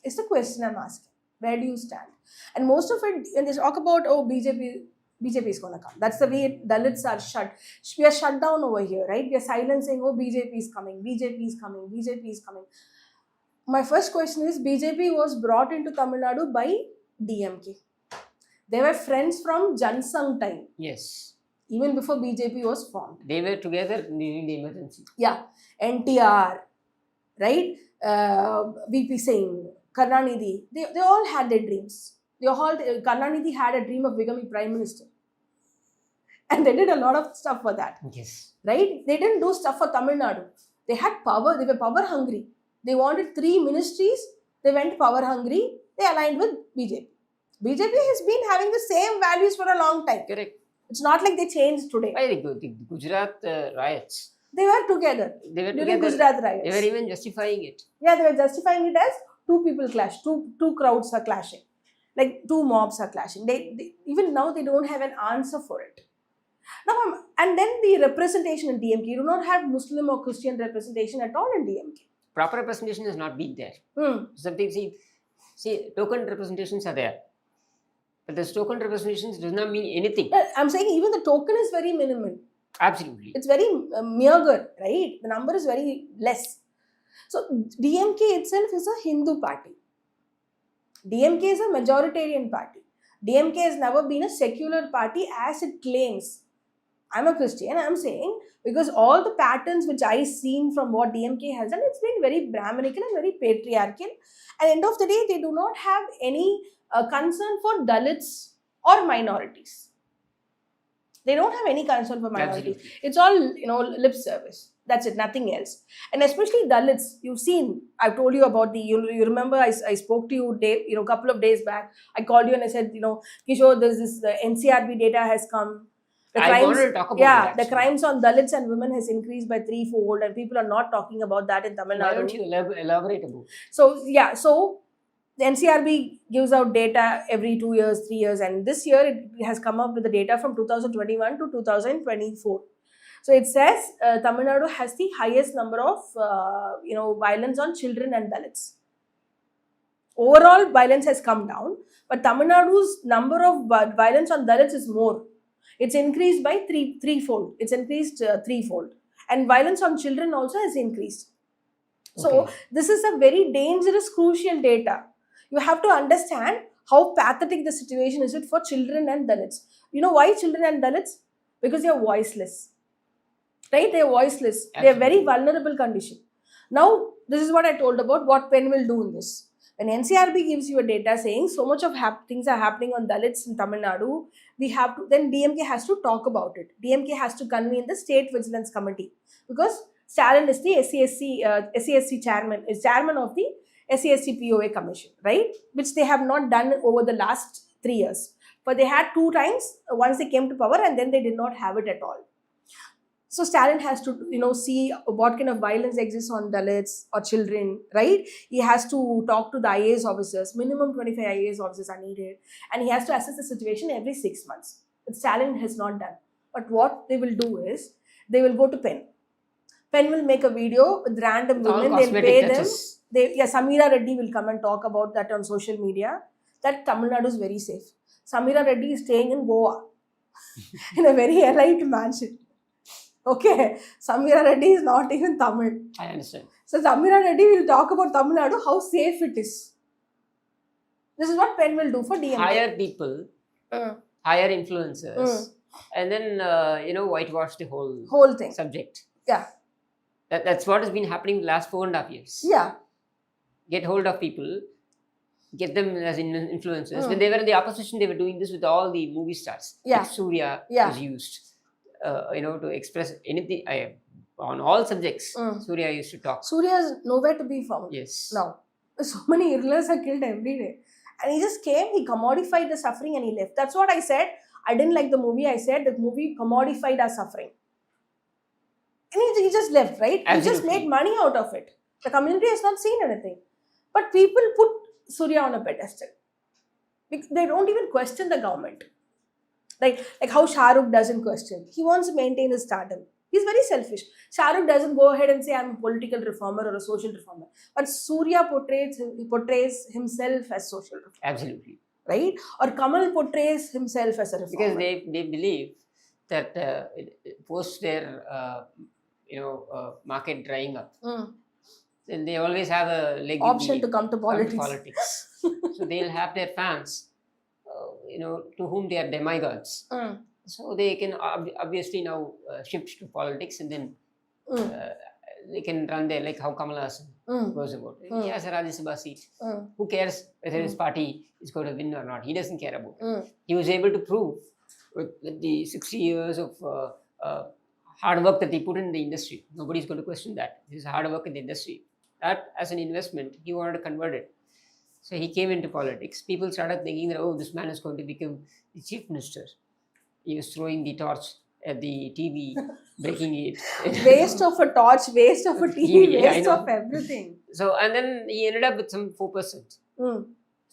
B: Is the question I'm asking. Where do you stand? And most of it, when they talk about, BJP is going to come. That's the way Dalits are shut. We are shut down over here, right? We are silencing, BJP is coming, BJP is coming, BJP is coming. My first question is, BJP was brought into Tamil Nadu by DMK. They were friends from Jansang time.
A: Yes.
B: Even before BJP was formed.
A: They were together during the emergency.
B: Yeah. NTR, right? VP Singh, Karunanidhi, they all had their dreams. Karunanidhi had a dream of becoming Prime Minister. And they did a lot of stuff for that.
A: Yes.
B: Right? They didn't do stuff for Tamil Nadu. They had power. They were power hungry. They wanted 3 ministries. They went power hungry. They aligned with BJP. BJP has been having the same values for a long time.
A: Correct.
B: It's not like they changed today.
A: Why the Gujarat riots?
B: They were together.
A: They were
B: during
A: together.
B: Gujarat riots.
A: They were even justifying it.
B: Yeah, they were justifying it as 2 people clash. Two crowds are clashing. Like 2 mobs are clashing. They even now they don't have an answer for it. And then the representation in DMK, you do not have Muslim or Christian representation at all in DMK.
A: Proper representation has not been there.
B: Hmm.
A: Something, see, token representations are there. But those token representations does not mean anything.
B: I'm saying even the token is very minimal.
A: Absolutely.
B: It's very meager, right? The number is very less. So DMK itself is a Hindu party. DMK is a majoritarian party. DMK has never been a secular party as it claims. I'm a Christian, I'm saying, because all the patterns which I've seen from what DMK has done, it's been very Brahminical and very patriarchal. And end of the day, they do not have any concern for Dalits or minorities. They don't have any concern for minorities.
A: Absolutely.
B: It's all, lip service. That's it, nothing else. And especially Dalits, you've seen, I've told you about you remember I spoke to you, Dave, a couple of days back. I called you and I said, Kishore, there's this NCRB data has come.
A: I wanted to talk about
B: the crimes on Dalits and women has increased by 3-fold, and people are not talking about that in Tamil Nadu.
A: Why don't you elaborate about it?
B: So the NCRB gives out data every 2 years, 3 years, and this year it has come up with the data from 2021 to 2024. So it says Tamil Nadu has the highest number of violence on children and Dalits. Overall violence has come down, but Tamil Nadu's number of violence on Dalits is more. It's increased by threefold. It's increased threefold. And violence on children also has increased. So this is a very dangerous, crucial data. You have to understand how pathetic the situation is for children and Dalits. You know why children and Dalits? Because they are voiceless. Right? They are voiceless.
A: Absolutely.
B: They are very vulnerable condition. Now, this is what I told about what Penn will do in this. When NCRB gives you a data saying so much of things are happening on Dalits in Tamil Nadu, then DMK has to talk about it. DMK has to convene the State Vigilance Committee, because Stalin is the SCSC chairman, is chairman of the SCSC POA Commission, right? Which they have not done over the last 3 years. But they had 2 times, once they came to power, and then they did not have it at all. So Stalin has to, see what kind of violence exists on Dalits or children, right? He has to talk to the IAS officers. Minimum 25 IAS officers are needed. And he has to assess the situation every 6 months. But Stalin has not done. But what they will do is, they will go to Penn. Penn will make a video with random women. They'll pay them. Samira Reddy will come and talk about that on social media. That Tamil Nadu is very safe. Samira Reddy is staying in Goa in a very elite mansion. Okay, Samira Reddy is not even Tamil.
A: I understand.
B: So Samira Reddy will talk about Tamil Nadu, how safe it is. This is what Penn will do for DMK.
A: Hire people, hire influencers, and then, whitewash the whole
B: thing.
A: Subject.
B: Yeah.
A: That's what has been happening the last 4.5 years.
B: Yeah.
A: Get hold of people, get them as influencers. When they were in the opposition, they were doing this with all the movie stars.
B: Yeah.
A: Like Surya was used. To express anything on all subjects. Surya used to talk.
B: Surya is nowhere to be found.
A: Yes.
B: Now, so many irregulars are killed every day. And he just came, he commodified the suffering and he left. That's what I said. I didn't like the movie. I said the movie commodified our suffering. And he just left, right?
A: Absolutely.
B: He just made money out of it. The community has not seen anything. But people put Surya on a pedestal. They don't even question the government. Like how Shah Rukh doesn't question. He wants to maintain his stardom. He's very selfish. Shah Rukh doesn't go ahead and say, I'm a political reformer or a social reformer. But Surya portrays himself as social reformer.
A: Absolutely.
B: Right? Or Kamal portrays himself as a reformer.
A: Because they believe that post their market drying up, then they always have a leg
B: option to come to politics.
A: So they'll have their fans, to whom they are demigods. So they can obviously now shift to politics, and then they can run there, like how Kamal Hassan goes about it. He has a Rajya Sabha seat. Who cares whether his party is going to win or not? He doesn't care about it. He was able to prove with the 60 years of hard work that he put in the industry. Nobody's going to question that. This is hard work in the industry. That, as an investment, he wanted to convert it. So he came into politics. People started thinking that, this man is going to become the chief minister. He was throwing the torch at the TV, breaking it.
B: Waste of a torch, waste of a TV, waste of everything.
A: So, and then he ended up with some 4%.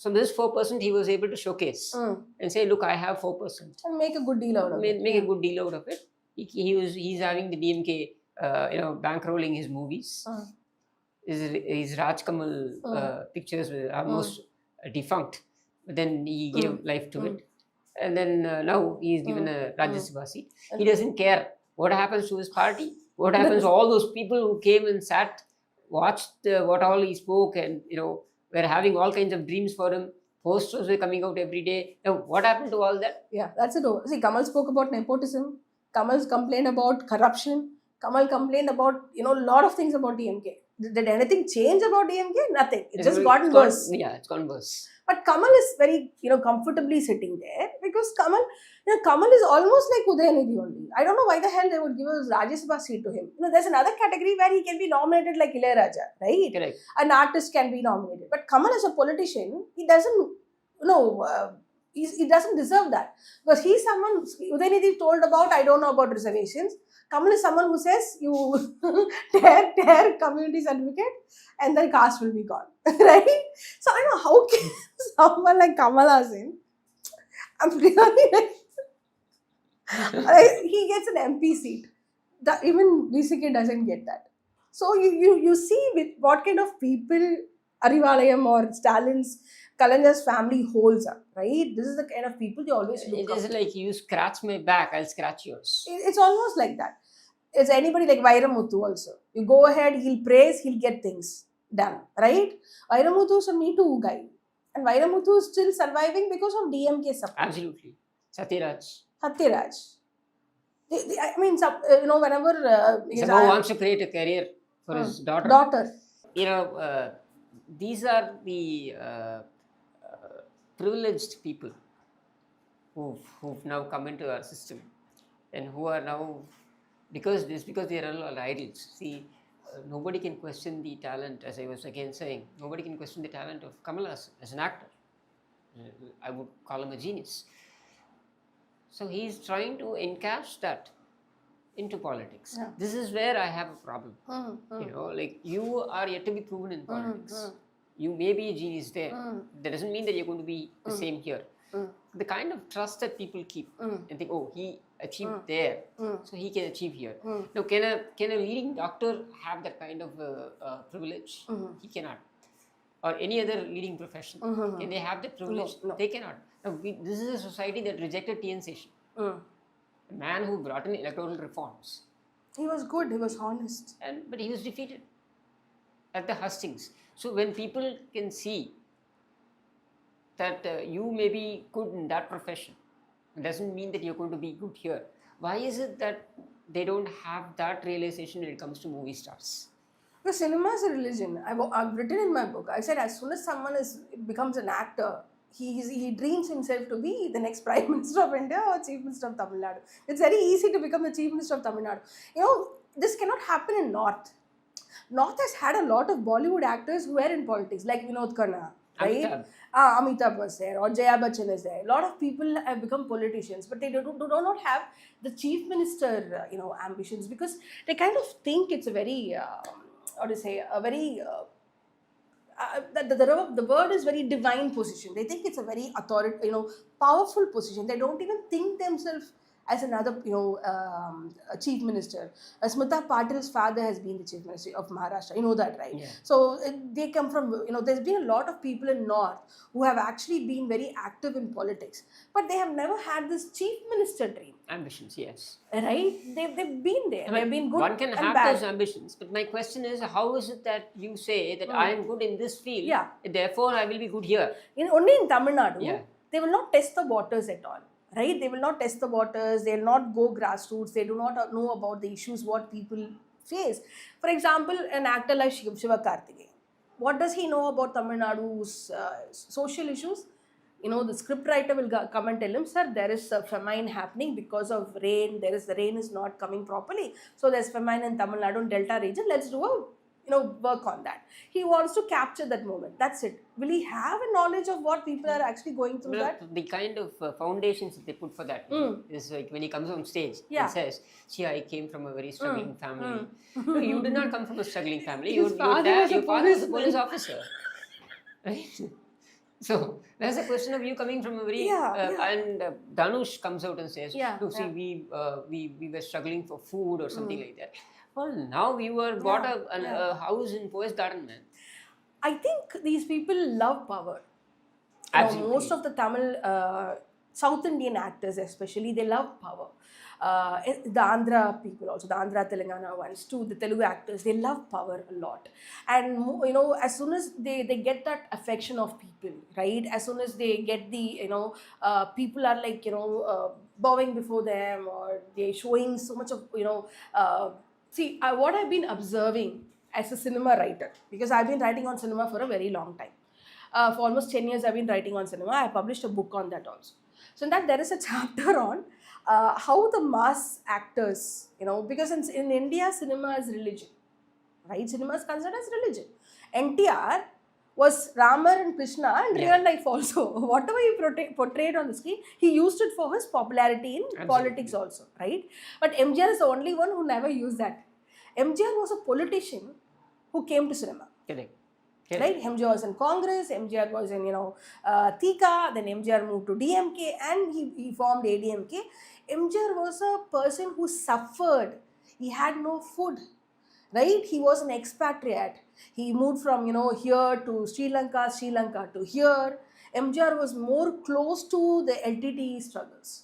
A: So this 4% he was able to showcase and say, look, I have 4%.
B: And make a good deal out of it.
A: Make a good deal out of it. He's having the DMK, bankrolling his movies. His Raj Kamal pictures were almost defunct, but then he gave life to it. And then now he's given a Rajya Sabha seat. He doesn't care what happens to his party, what happens to all those people who came and sat, watched what all he spoke, and were having all kinds of dreams for him. Posters were coming out every day. Now, what happened to all that?
B: Yeah, that's it. See, Kamal spoke about nepotism. Kamal's complained about corruption. Kamal complained about, a lot of things about DMK. Did anything change about DMK? Nothing. It just gotten worse.
A: It's gone worse.
B: But Kamal is very, comfortably sitting there because Kamal is almost like Udayanidhi only. I don't know why the hell they would give a Rajya Sabha seat to him. There's another category where he can be nominated like Ilayaraja, right?
A: Correct.
B: An artist can be nominated. But Kamal as a politician, he doesn't, he doesn't deserve that. Because he's someone, Udayanidhi told about, I don't know about reservations. Kamal is someone who says, you tear community certificate and then caste will be gone, right? So I don't know, how can someone like Kamal Hassan, I'm really he gets an MP seat. Even VCK doesn't get that. So you see with what kind of people Arivalayam or Stalin's, Kalanja's family holds up, right? This is the kind of people they always look up.
A: It is like, you scratch my back, I'll scratch yours.
B: It's almost like that. It's anybody like Vairamuthu also. You go ahead, he'll praise, he'll get things done, right? Vairamuthu is a Me Too guy. And Vairamuthu is still surviving because of DMK support.
A: Absolutely. Satyaraj.
B: Whenever...
A: Someone wants to create a career for his daughter. These are the privileged people who've now come into our system and who are now, because they are all idols. See, nobody can question the talent, as I was again saying, nobody can question the talent of Kamal Hassan as an actor. I would call him a genius. So he's trying to encash that into politics.
B: Yeah.
A: This is where I have a problem. You are yet to be proven in politics. You may be a genius there. That doesn't mean that you're going to be the same here. The kind of trust that people keep and think, oh, he achieved there, so he can achieve here. Now, can a leading doctor have that kind of privilege? He cannot. Or any other leading profession. Can they have that privilege?
B: No.
A: They cannot. Now, this is a society that rejected T.N. Seshan. A man who brought in electoral reforms.
B: He was good, he was honest.
A: But he was defeated at the hustings. So when people can see that you may be good in that profession, it doesn't mean that you're going to be good here. Why is it that they don't have that realization when it comes to movie stars?
B: Because cinema is a religion. I've written in my book, I said as soon as someone becomes an actor, he dreams himself to be the next Prime Minister of India or Chief Minister of Tamil Nadu. It's very easy to become the Chief Minister of Tamil Nadu. This cannot happen in North. North has had a lot of Bollywood actors who were in politics, like Vinod Khanna, right? Amitabh was there, or Jaya Bachchan is there. A lot of people have become politicians, but they do not have the Chief Minister, ambitions, because they kind of think it's a very, the word is very divine position. They think it's a very powerful position. They don't even think themselves as another, a chief minister. Smita Patil's father has been the chief minister of Maharashtra. You know that, right?
A: Yeah.
B: So they come from, there's been a lot of people in North who have actually been very active in politics, but they have never had this chief minister dream.
A: Ambitions, yes.
B: Right? They've been there. They've been good.
A: One can
B: and
A: have
B: bad.
A: those ambitions, but my question is, how is it that you say that I am good in this field,
B: Yeah.
A: therefore I will be good here?
B: Only in Tamil Nadu,
A: Yeah.
B: they will not test the waters at all. Right? They will not test the waters. They will not go grassroots. They do not know about the issues what people face. For example, an actor like Shiva Karthikeyan. What does he know about Tamil Nadu's social issues? The scriptwriter will come and tell him, sir, there is a famine happening because of rain. The rain is not coming properly. So there's famine in Tamil Nadu and Delta region. Let's do a work on that. He wants to capture that moment. That's it. Will he have a knowledge of what people are actually going through that?
A: The kind of foundations that they put for that is like when he comes on stage
B: Yeah.
A: and says, see, I came from a very struggling family. No, you did not come from a struggling family. Your
B: Father
A: father was a police officer. Right? So there's a question of you coming from a very and Dhanush comes out and says, "No, see, we were struggling for food or something like that." Well, now you were got a house in Poets Garden, man.
B: I think these people love power.
A: Absolutely.
B: Most of the Tamil South Indian actors, especially, they love power. The Andhra people also, the Andhra Telangana ones too, the Telugu actors, they love power a lot. And as soon as they get that affection of people, right? As soon as they get the, people are like, bowing before them, or they're showing so much of, see, what I've been observing as a cinema writer, because I've been writing on cinema for a very long time. For almost 10 years, I've been writing on cinema. I published a book on that also. So in that, there is a chapter on how the mass actors, because in India, cinema is religion, right? Cinema is considered as religion. NTR was Rama and Krishna in real life also. Whatever he portrayed on the screen, he used it for his popularity in politics also, right? But MGR is the only one who never used that. MGR was a politician who came to cinema.
A: Correct.
B: Right? MGR was in Congress, MGR was in, Tika, then MGR moved to DMK, and he formed ADMK. MGR was a person who suffered. He had no food, right? He was an expatriate. He moved from, here to Sri Lanka to here. MGR was more close to the LTTE struggles,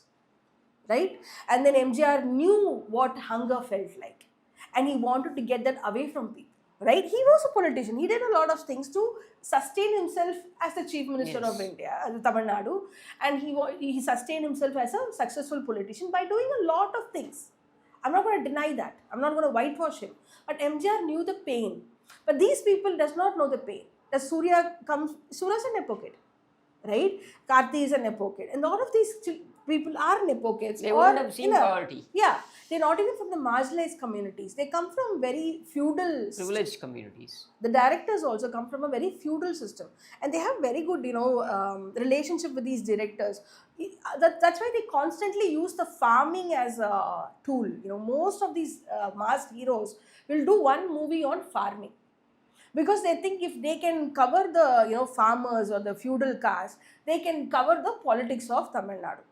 B: right? And then MGR knew what hunger felt like, and he wanted to get that away from people. Right? He was a politician. He did a lot of things to sustain himself as the Chief Minister of India, Tamil Nadu, and he sustained himself as a successful politician by doing a lot of things. I'm not going to deny that. I'm not going to whitewash him. But MGR knew the pain. But these people does not know the pain. The Surya's an hypocrite, right? Karthi is an hypocrite, and a lot of these people are hypocrites.
A: They wouldn't have seen poverty.
B: Yeah, they're not even from the marginalized communities. They come from very feudal,
A: privileged communities.
B: The directors also come from a very feudal system, and they have very good, relationship with these directors. That's why they constantly use the farming as a tool. Most of these mass heroes will do one movie on farming, because they think if they can cover the farmers or the feudal caste, they can cover the politics of Tamil Nadu.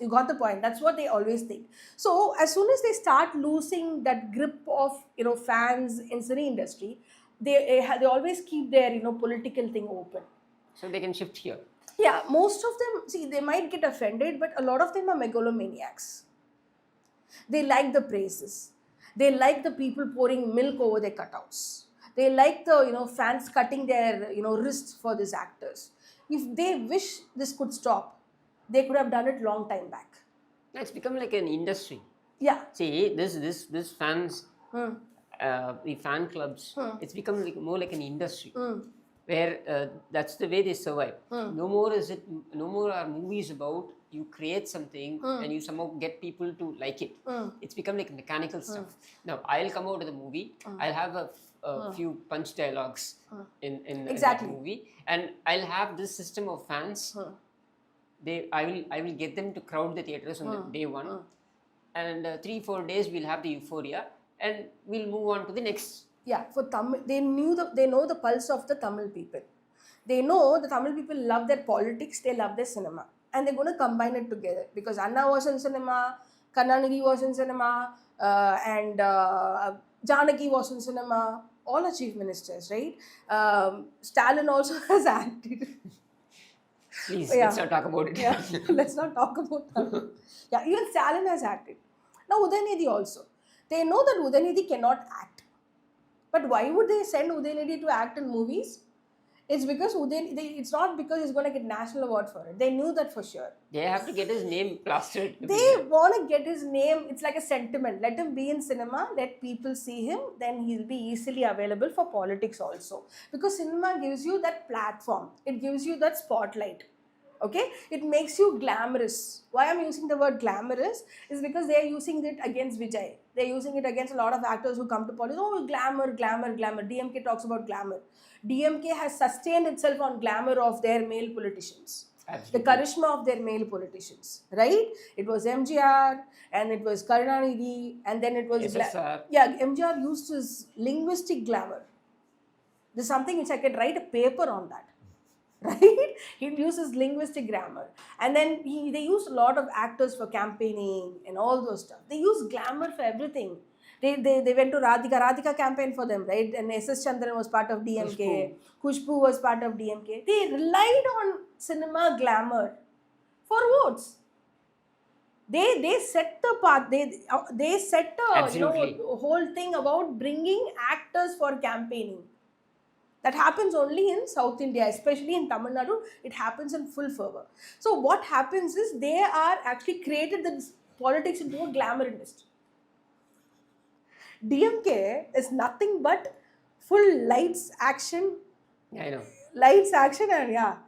B: You got the point. That's what they always think. So as soon as they start losing that grip of fans in cine industry, they always keep their political thing open,
A: so they can shift here.
B: Yeah, most of them, see, they might get offended, but a lot of them are megalomaniacs. They like the praises. They like the people pouring milk over their cutouts. They like the fans cutting their wrists for these actors. If they wish this could stop, they could have done it long time back.
A: It's become like an industry.
B: Yeah.
A: See, this fans, the fan clubs, it's become more like an industry where that's the way they survive. No more are movies about you create something and you somehow get people to like it. It's become like mechanical stuff. Now I'll come out of the movie. I'll have a few punch dialogues in that movie, and I'll have this system of fans. I will get them to crowd the theaters on the day one, and 3-4 days we'll have the euphoria, and we'll move on to the next.
B: Yeah, for Tamil, they know the pulse of the Tamil people. They know the Tamil people love their politics, they love their cinema, and they're going to combine it together, because Anna was in cinema, Karunanidhi was in cinema, and Janaki was in cinema. All are chief ministers, right? Stalin also has acted.
A: Please, let's not talk about it.
B: Yeah, let's not talk about that. Yeah, even Stalin has acted. Now Udaynidhi also. They know that Udaynidhi cannot act. But why would they send Udaynidhi to act in movies? It's because it's not because he's going to get national award for it. They knew that for sure.
A: They have to get his name plastered.
B: They want to get his name. It's like a sentiment. Let him be in cinema. Let people see him. Then he'll be easily available for politics also. Because cinema gives you that platform. It gives you that spotlight. Okay? It makes you glamorous. Why I'm using the word glamorous is because they are using it against Vijay. They're using it against a lot of actors who come to politics. Oh, glamour, glamour, glamour. DMK talks about glamour. DMK has sustained itself on glamour of their male politicians. Absolutely. The charisma of their male politicians, right? It was MGR, and it was Karunanidhi, and then it was... MGR used his linguistic glamour. There's something which I can write a paper on that. right? He uses linguistic grammar. And then they used a lot of actors for campaigning and all those stuff. They use glamour for everything. They went to Radhika campaign for them, right? And S.S. Chandran was part of DMK. Khushbu was part of DMK. They relied on cinema glamour for votes. They set the path. They set a
A: Absolutely.
B: whole thing about bringing actors for campaigning. That happens only in South India, especially in Tamil Nadu. It happens in full fervor. So what happens is they are actually created this politics into a glamour industry. DMK is nothing but full lights, action,
A: Yeah, I know.
B: lights, action, and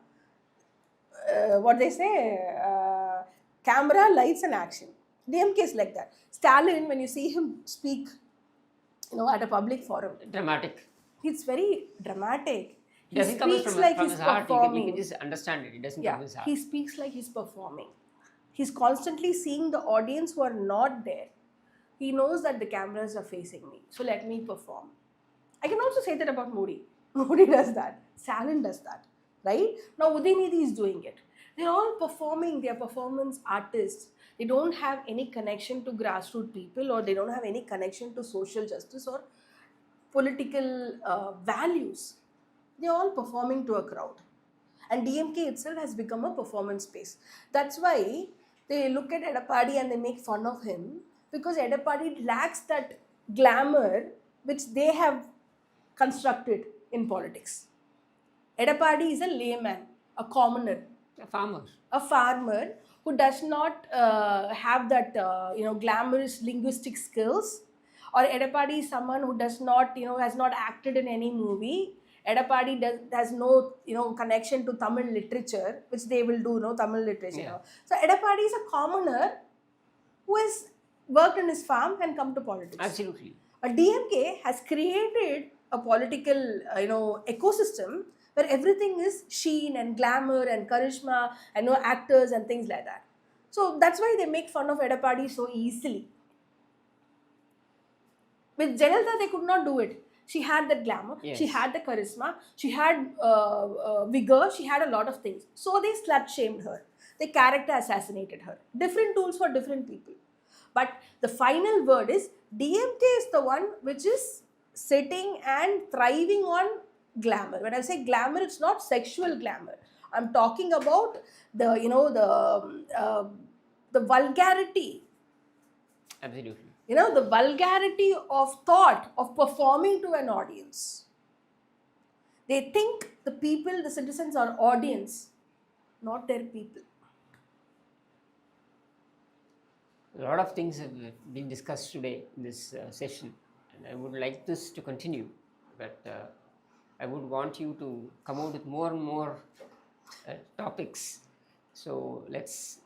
B: what they say, camera, lights, and action. DMK is like that. Stalin, when you see him speak, at a public forum,
A: Dramatic.
B: it's very dramatic.
A: It doesn't come
B: speaks
A: from,
B: like
A: from
B: he's
A: his heart.
B: performing.
A: You can just understand it. It doesn't come
B: Yeah,
A: from his heart.
B: he speaks like he's performing. He's constantly seeing the audience who are not there. He knows that the cameras are facing me, so let me perform. I can also say that about Modi. Modi does that. Stalin does that, right? Now Udinidhi is doing it. They're all performing. They're performance artists. They don't have any connection to grassroots people, or they don't have any connection to social justice or political values. They're all performing to a crowd. And DMK itself has become a performance space. That's why they look at Edapadi and they make fun of him, because Edapadi lacks that glamour which they have constructed in politics. Edapadi is a layman, a commoner,
A: A farmer.
B: a farmer who does not have that glamorous linguistic skills. Or Edapadi is someone who does not has not acted in any movie. Edapadi has no connection to Tamil literature, which they will do, Tamil literature.
A: Yeah.
B: So Edapadi is a commoner who has worked in his farm and come to politics.
A: Absolutely.
B: But DMK has created a political ecosystem where everything is sheen and glamour and charisma and actors and things like that. So that's why they make fun of Edapadi so easily. With Jayalalitha, they could not do it. She had that glamour,
A: Yes.
B: she had the charisma, she had vigor, she had a lot of things. So they slut shamed her. They character assassinated her. Different tools for different people. But the final word is DMK is the one which is sitting and thriving on glamour. When I say glamour, it's not sexual glamour. I'm talking about the vulgarity.
A: Absolutely.
B: The vulgarity of thought, of performing to an audience. They think the people, the citizens are audience, not their people.
A: A lot of things have been discussed today in this session, and I would like this to continue, but I would want you to come out with more and more topics. So let's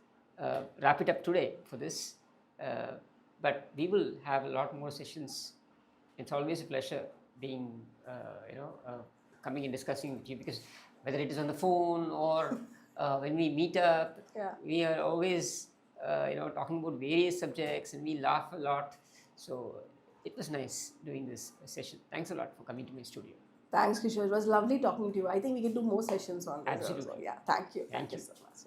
A: wrap it up today for this. But we will have a lot more sessions. It's always a pleasure being, coming and discussing with you, because whether it is on the phone or when we meet up, we are always, talking about various subjects, and we laugh a lot. So it was nice doing this session. Thanks a lot for coming to my studio.
B: Thanks, Kishore. It was lovely talking to you. I think we can do more sessions on this.
A: Absolutely.
B: Also. Yeah, thank you. Thank you so much.